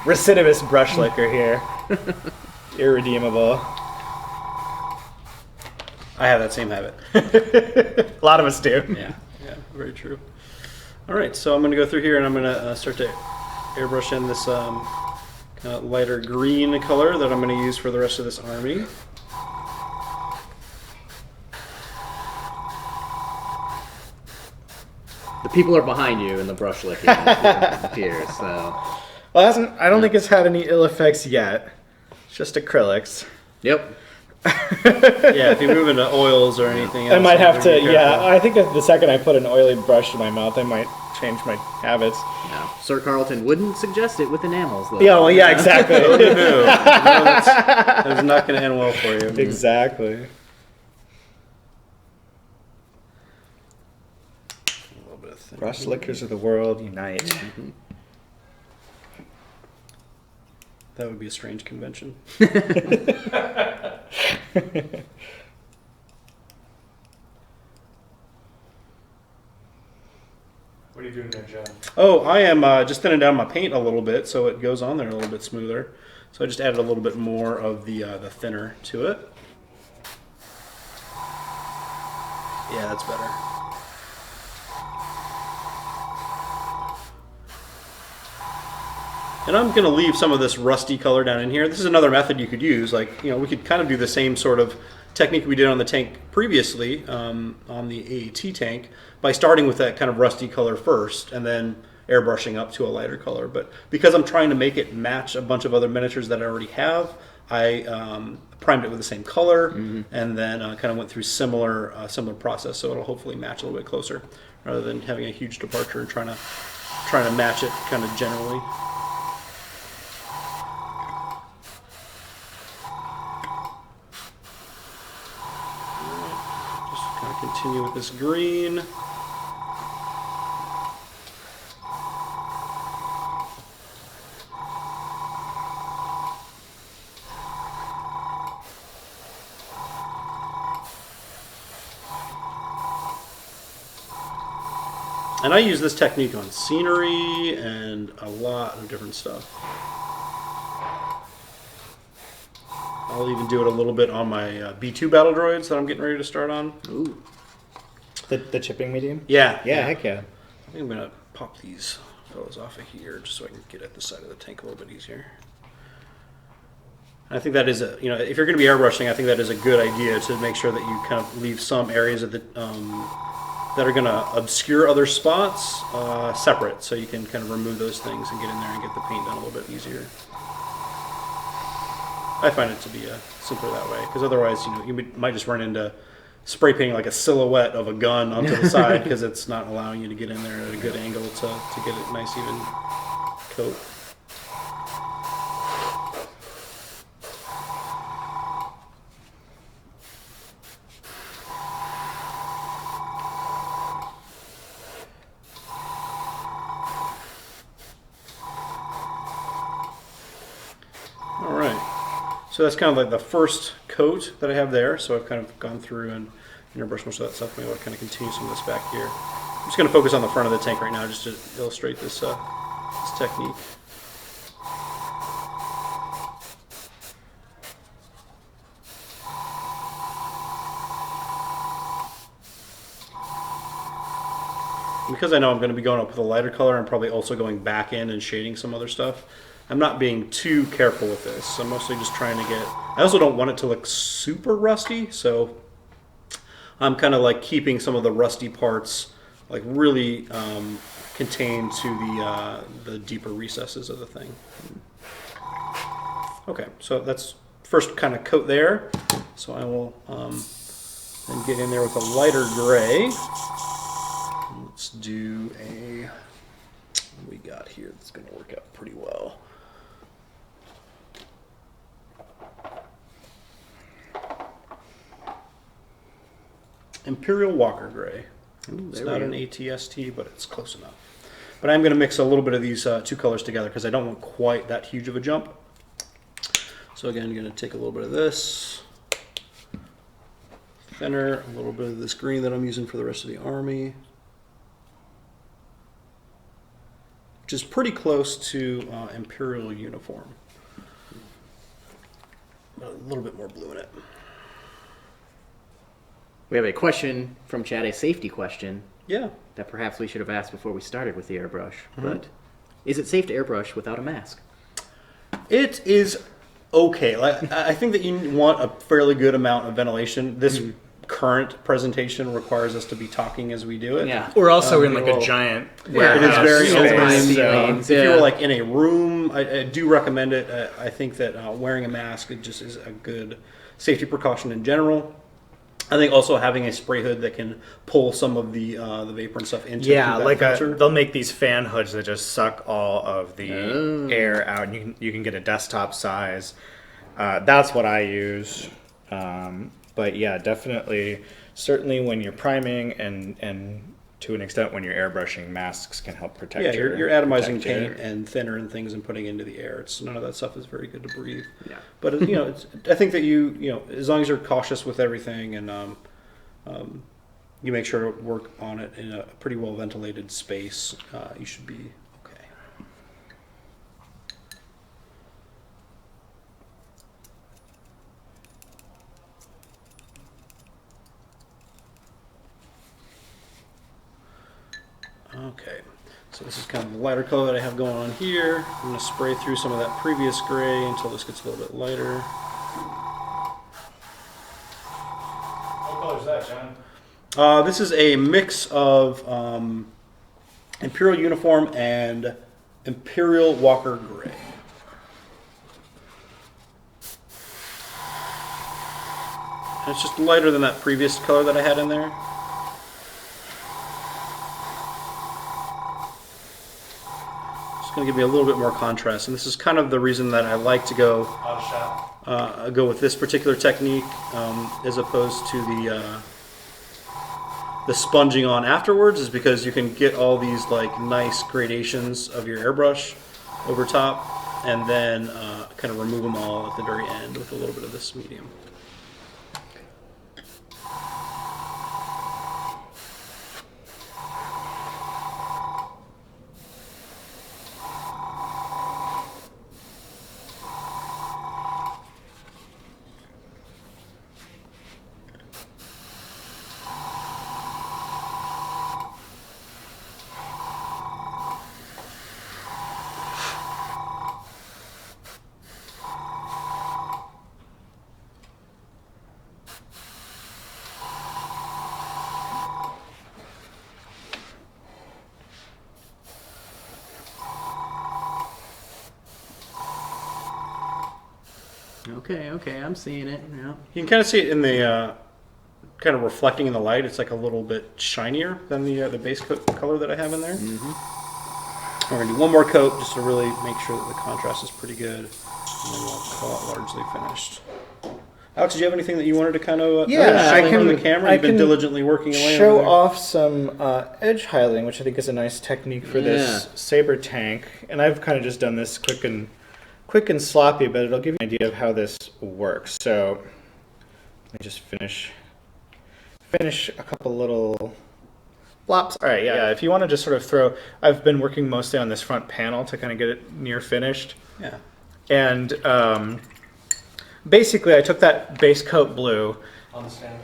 recidivist brush licker here, irredeemable. I have that same habit. A lot of us do. Yeah, very true. All right, so I'm going to go through here and I'm going to start to airbrush in this lighter green color that I'm going to use for the rest of this army. The people are behind you in the brush licking appears, so. Well, I don't think it's had any ill effects yet. It's just acrylics. Yep. Yeah, if you move into oils or anything else, I might have to. be careful. Yeah, I think that the second I put an oily brush in my mouth, I might change my habits. No, Sir Carlton wouldn't suggest it with enamels, though. Yeah, well, yeah, exactly. No, that's not going to end well for you. Exactly. A little bit of thin. Brush lickers of the world unite. That would be a strange convention. What are you doing there, John? Oh, I am just thinning down my paint a little bit so it goes on there a little bit smoother. So I just added a little bit more of the thinner to it. Yeah, that's better. And I'm going to leave some of this rusty color down in here. This is another method you could use. Like, we could kind of do the same sort of technique we did on the tank previously, on the AAT tank, by starting with that kind of rusty color first and then airbrushing up to a lighter color. But because I'm trying to make it match a bunch of other miniatures that I already have, I primed it with the same color and then kind of went through similar process, so it'll hopefully match a little bit closer rather than having a huge departure and trying to match it kind of generally. Continue with this green. And I use this technique on scenery and a lot of different stuff. I'll even do it a little bit on my B2 battle droids that I'm getting ready to start on. Ooh. The chipping medium? Yeah. Yeah, heck yeah. I think I'm going to pop these fellows off of here just so I can get at the side of the tank a little bit easier. I think that is if you're going to be airbrushing, I think that is a good idea to make sure that you kind of leave some areas of the that are going to obscure other spots separate, so you can kind of remove those things and get in there and get the paint done a little bit easier. I find it to be simpler that way, because otherwise, you might just run into spray painting like a silhouette of a gun onto the side because it's not allowing you to get in there at a good angle to get a nice even coat. So that's kind of like the first coat that I have there. So I've kind of gone through and airbrushed most of that stuff. Maybe I'll kind of continue some of this back here. I'm just going to focus on the front of the tank right now just to illustrate this, this technique. Because I know I'm going to be going up with a lighter color, I'm probably also going back in and shading some other stuff. I'm not being too careful with this. I'm mostly just trying to get... I also don't want it to look super rusty, so I'm kind of like keeping some of the rusty parts like really contained to the deeper recesses of the thing. Okay, so that's first kind of coat there. So I will then get in there with a lighter gray. Let's do a, what we got here that's going to work out pretty well. Imperial Walker Gray. It's not an ATST, but it's close enough. But I'm going to mix a little bit of these two colors together because I don't want quite that huge of a jump. So again, I'm going to take a little bit of this, thinner, a little bit of this green that I'm using for the rest of the army. Which is pretty close to Imperial uniform. A little bit more blue in it. We have a question from Chad, a safety question. Yeah. That perhaps we should have asked before we started with the airbrush. But is it safe to airbrush without a mask? It is okay. Like, I think that you want a fairly good amount of ventilation. This current presentation requires us to be talking as we do it. Yeah. We're also in like a giant It is very space. open. If you're like in a room, I do recommend it. I think that wearing a mask it just is a good safety precaution in general. I think also having a spray hood that can pull some of the vapor and stuff into like filter. they'll make these fan hoods that just suck all of the air out, and you can get a desktop size. That's what I use. But yeah, definitely, certainly when you're priming and to an extent when you're airbrushing, masks can help protect. Yeah, you're atomizing paint and thinner and things and putting into the air. None of that stuff is very good to breathe. Yeah. But I think that you as long as you're cautious with everything and you make sure to work on it in a pretty well ventilated space, you should be okay. Okay, so this is kind of the lighter color that I have going on here. I'm going to spray through some of that previous gray until this gets a little bit lighter. What color is that, John? This is a mix of Imperial Uniform and Imperial Walker Gray. And it's just lighter than that previous color that I had in there. Going to give me a little bit more contrast, and this is kind of the reason that I like to go with this particular technique as opposed to the sponging on afterwards, is because you can get all these like nice gradations of your airbrush over top, and then kind of remove them all at the very end with a little bit of this medium. Okay, I'm seeing it. Yeah. You can kind of see it in the kind of reflecting in the light. It's like a little bit shinier than the base coat color that I have in there. We're going to do one more coat just to really make sure that the contrast is pretty good, and then we'll call it largely finished. Alex, did you have anything that you wanted to kind of I can on the camera? You've been diligently working away. Show over there. off some edge highlighting, which I think is a nice technique for this saber tank. And I've kind of just done this quick and quick and sloppy, but it'll give you an idea of how this works. So let me just finish a couple little flops. All right, yeah. If you want to just sort of throw, I've been working mostly on this front panel to kind of get it near finished. Yeah. And basically, I took that base coat blue, On the stand.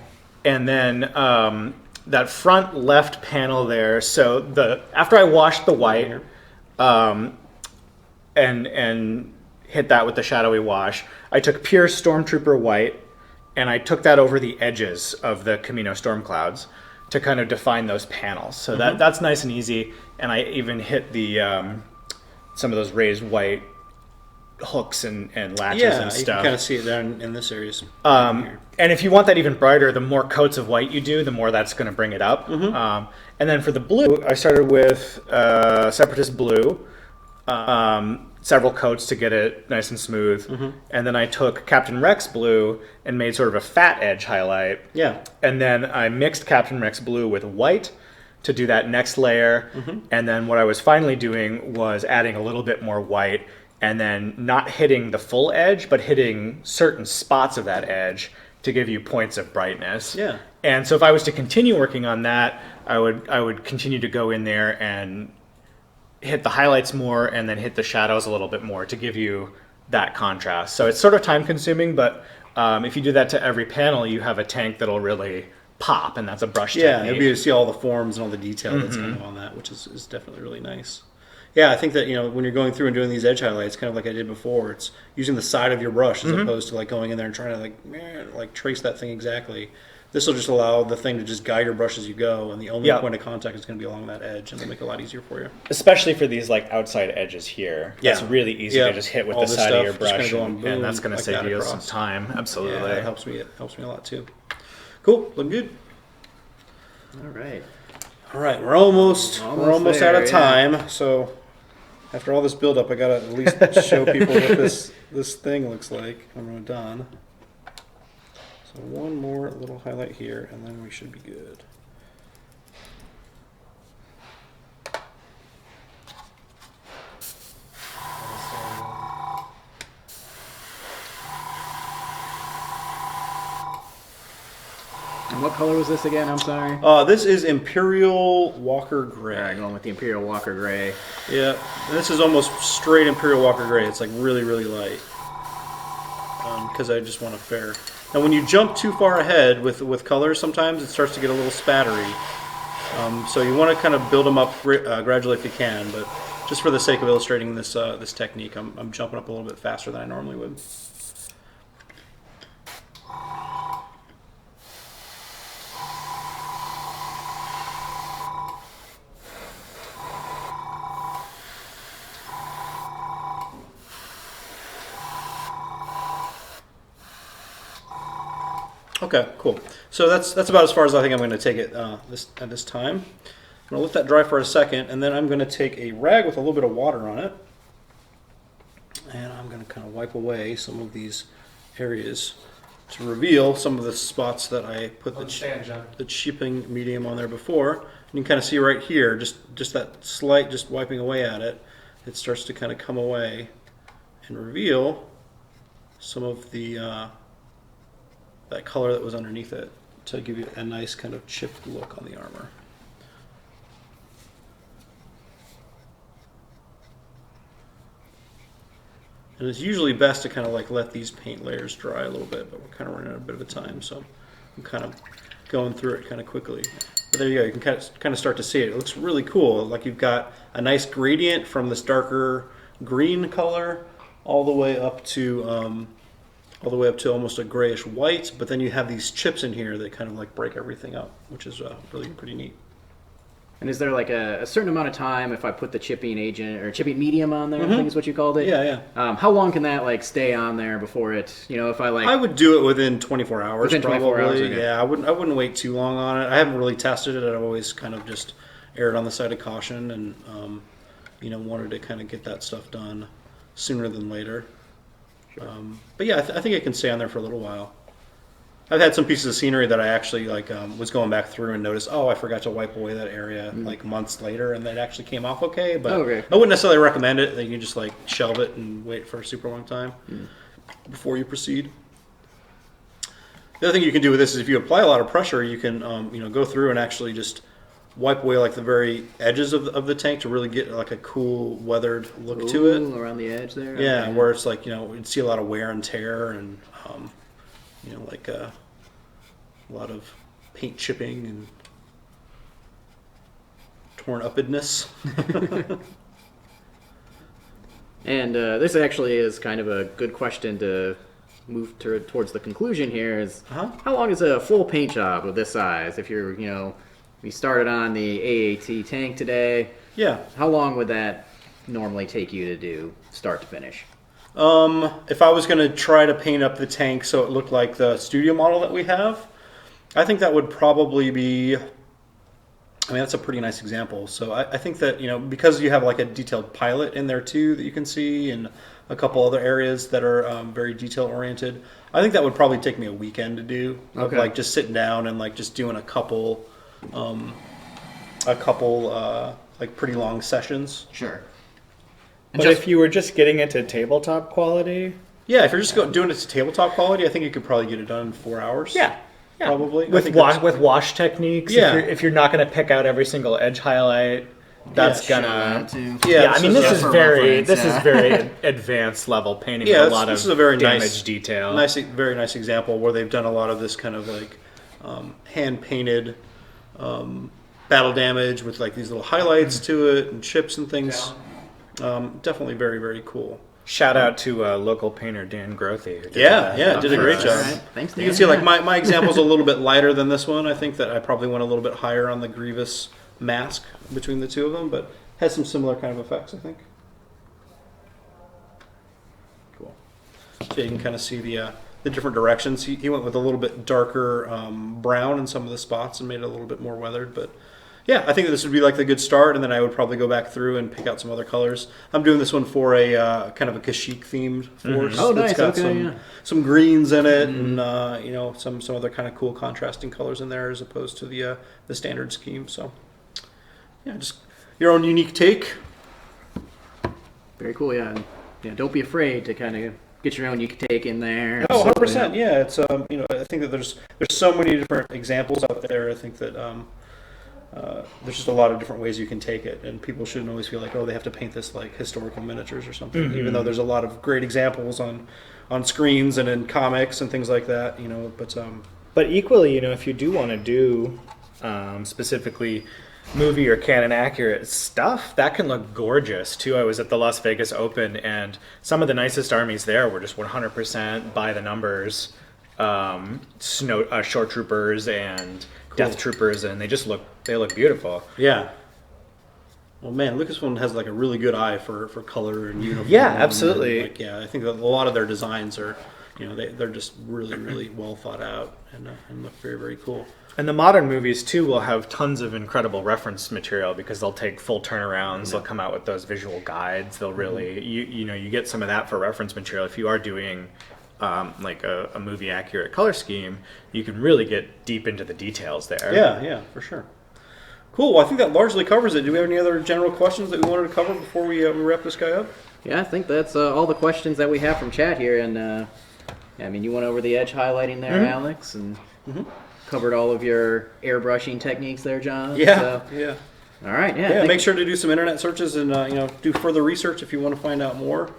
and then that front left panel there. So after I washed the white, and hit that with the shadowy wash, I took pure Stormtrooper white, and I took that over the edges of the Camino storm clouds to kind of define those panels. So that's nice and easy. And I even hit the some of those raised white hooks and latches and stuff. You can kind of see it down in this area. And if you want that even brighter, the more coats of white you do, the more that's going to bring it up. And then for the blue, I started with Separatist blue, several coats to get it nice and smooth. And then I took Captain Rex blue and made sort of a fat edge highlight. Yeah. And then I mixed Captain Rex blue with white to do that next layer. And then what I was finally doing was adding a little bit more white and then not hitting the full edge, but hitting certain spots of that edge to give you points of brightness. Yeah. And so if I was to continue working on that, I would continue to go in there and hit the highlights more and then hit the shadows a little bit more to give you that contrast. So it's sort of time consuming, but if you do that to every panel, you have a tank that'll really pop, and that's a brush technique. Yeah, you'll be able to see all the forms and all the detail that's kind of on that, which is definitely really nice. Yeah, I think that, when you're going through and doing these edge highlights, kind of like I did before, it's using the side of your brush as opposed to like going in there and trying to like trace that thing exactly. This will just allow the thing to just guide your brush as you go, and the only point of contact is going to be along that edge, and it'll make it a lot easier for you. Especially for these like outside edges here. Yeah. It's really easy to just hit with All the this side stuff, of your just brush, kinda going boom, and that's going to like save that you some across. time. Absolutely. Yeah, that helps me. It helps me a lot too. Cool, looking good. All right. All right, we're almost there, out of time. So after all this build up, I gotta at least show people what this thing looks like when we're done. So one more little highlight here, and then we should be good. And what color was this again? I'm sorry. This is Imperial Walker Gray. All right, going with the Imperial Walker Gray. Yeah, and this is almost straight Imperial Walker Gray. It's like really, really light. Because I just want a fair. Now, when you jump too far ahead with colors, sometimes it starts to get a little spattery. So you want to kind of build them up gradually if you can. But just for the sake of illustrating this this technique, I'm jumping up a little bit faster than I normally would. Okay, cool. So that's about as far as I think I'm going to take it at this time. I'm going to let that dry for a second, and then I'm going to take a rag with a little bit of water on it, and I'm going to kind of wipe away some of these areas to reveal some of the spots that I put the chipping medium on there before. And you can kind of see right here, just that slight, just wiping away at it, it starts to kind of come away and reveal some of the that color that was underneath it to give you a nice kind of chipped look on the armor. And it's usually best to kind of like let these paint layers dry a little bit, but we're kind of running out of a bit of a time, so I'm kind of going through it kind of quickly. But there you go, you can kind of start to see it. It looks really cool. Like you've got a nice gradient from this darker green color all the way up to almost a grayish white, but then you have these chips in here that kind of like break everything up, which is really pretty neat. And is there like a certain amount of time if I put the chipping agent or chipping medium on there? I think is what you called it. Yeah, yeah. How long can that like stay on there before it? If I like. I would do it within 24 hours. Within 24 probably. hours. Okay. Yeah, I wouldn't wait too long on it. I haven't really tested it. I've always kind of just erred on the side of caution, and wanted to kind of get that stuff done sooner than later. But yeah, I think it can stay on there for a little while. I've had some pieces of scenery that I actually was going back through and noticed, oh, I forgot to wipe away that area like months later, and that actually came off okay. But I wouldn't necessarily recommend it. You can just like shelve it and wait for a super long time before you proceed. The other thing you can do with this is if you apply a lot of pressure, you can go through and actually just wipe away like the very edges of the tank to really get like a cool weathered look to it around the edge there. Yeah, where it's like you'd see a lot of wear and tear and like a lot of paint chipping and torn upness. And this actually is kind of a good question to move towards the conclusion here. Is how long is a full paint job of this size? If you're we started on the AAT Tank today. Yeah. How long would that normally take you to do, start to finish? If I was going to try to paint up the tank so it looked like the studio model that we have, I think that would probably be, that's a pretty nice example. So I think that, because you have like a detailed pilot in there too that you can see and a couple other areas that are very detail oriented, I think that would probably take me a weekend to do. Of like just sitting down and like just doing a couple like pretty long sessions. Sure. But if you were just getting it to tabletop quality? Yeah, if you're just doing it to tabletop quality, I think you could probably get it done in 4 hours. Yeah. Probably. With wash techniques, if you're not going to pick out every single edge highlight, that's gonna... this is very advanced level painting with a lot of damage detail. Very nice example where they've done a lot of this kind of like hand-painted battle damage with like these little highlights to it and chips and things. Definitely very, very cool. Shout out to local painter Dan Grothy. Did a great job. Right. Thanks, Dan. You can see like my example's a little bit lighter than this one. I think that I probably went a little bit higher on the Grievous mask between the two of them, but has some similar kind of effects, I think. Cool. So you can kind of see the different directions. He went with a little bit darker brown in some of the spots and made it a little bit more weathered, but yeah, I think this would be like the good start, and then I would probably go back through and pick out some other colors. I'm doing this one for a kind of a Kashyyyk themed force. Oh, nice. It's got some greens in it, and some other kind of cool contrasting colors in there as opposed to the standard scheme. So yeah, just your own unique take. Very cool. Yeah. Don't be afraid to kind of get your own unique take in there. Oh, 100%. Yeah, it's I think that there's so many different examples out there. I think that there's just a lot of different ways you can take it, and people shouldn't always feel like, they have to paint this like historical miniatures or something. Even though there's a lot of great examples on screens and in comics and things like that, But equally, if you do want to do specifically movie or canon accurate stuff, that can look gorgeous too. I was at the Las Vegas Open, and some of the nicest armies there were just 100% by the numbers, short troopers and death troopers, and they look beautiful. Yeah. Well, man, Lucasfilm has like a really good eye for color and uniform. Yeah, absolutely. And, I think that a lot of their designs are, they're just really, really well thought out and look very, very cool. And the modern movies too will have tons of incredible reference material because they'll take full turnarounds. They'll come out with those visual guides. They'll really, you get some of that for reference material. If you are doing like a movie accurate color scheme, you can really get deep into the details there. Yeah, for sure. Cool. Well, I think that largely covers it. Do we have any other general questions that we wanted to cover before we wrap this guy up? Yeah, I think that's all the questions that we have from chat here. And you went over the edge highlighting there, Alex, and covered all of your airbrushing techniques there, John. Yeah. All right. Yeah. Make sure to do some internet searches and do further research if you want to find out more.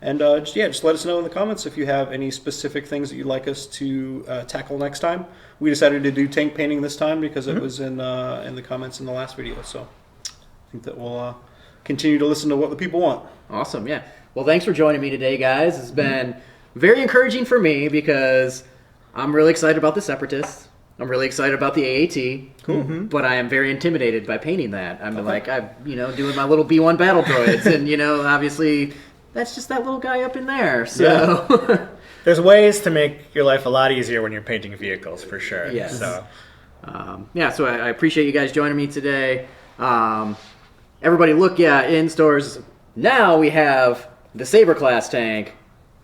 And just let us know in the comments if you have any specific things that you'd like us to tackle next time. We decided to do tank painting this time because it was in the comments in the last video. So I think that we'll continue to listen to what the people want. Awesome, yeah. Well, thanks for joining me today, guys. It's been very encouraging for me because I'm really excited about the Separatist. I'm really excited about the AAT. Cool. But I am very intimidated by painting that. I'm doing my little B1 battle droids, and obviously that's just that little guy up in there. So there's ways to make your life a lot easier when you're painting vehicles, for sure. Yes. So so I appreciate you guys joining me today. Everybody look in stores. Now we have the Saber class tank,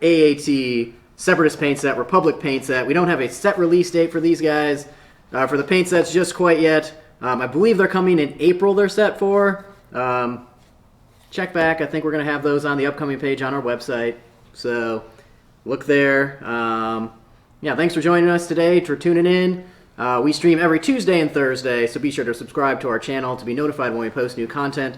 AAT Separatist paint set, Republic paint set. We don't have a set release date for these guys, for the paint sets just quite yet. I believe they're coming in April, they're set for. Check back. I think we're going to have those on the upcoming page on our website. So look there. Yeah, thanks for joining us today, for tuning in. We stream every Tuesday and Thursday, so be sure to subscribe to our channel to be notified when we post new content.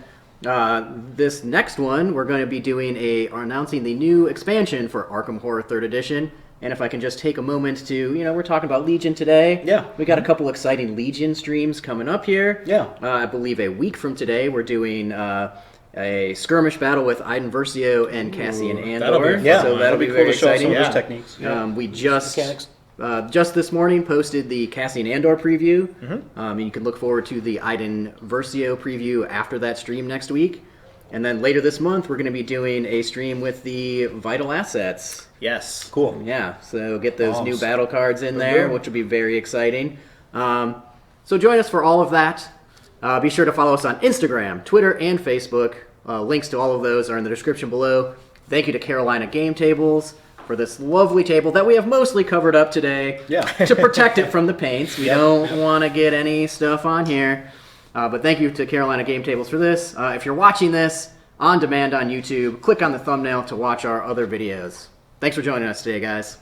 This next one, we're going to be announcing the new expansion for Arkham Horror 3rd Edition. And if I can just take a moment to, we're talking about Legion today. Yeah. We got a couple exciting Legion streams coming up here. Yeah. I believe a week from today, we're doing a skirmish battle with Iden Versio and Cassian Andor. Yeah, that'll be cool very to show exciting. some of those techniques. We just Mechanics. this morning posted the Cassian Andor preview. And you can look forward to the Iden Versio preview after that stream next week. And then later this month, we're going to be doing a stream with the Vital Assets. Yes. Cool. Yeah, so get those Awesome. new battle cards in there, which will be very exciting. So join us for all of that. Be sure to follow us on Instagram, Twitter, and Facebook. Links to all of those are in the description below. Thank you to Carolina Game Tables for this lovely table that we have mostly covered up today to protect it from the paints. We don't want to get any stuff on here. But thank you to Carolina Game Tables for this. If you're watching this on demand on YouTube, click on the thumbnail to watch our other videos. Thanks for joining us today, guys.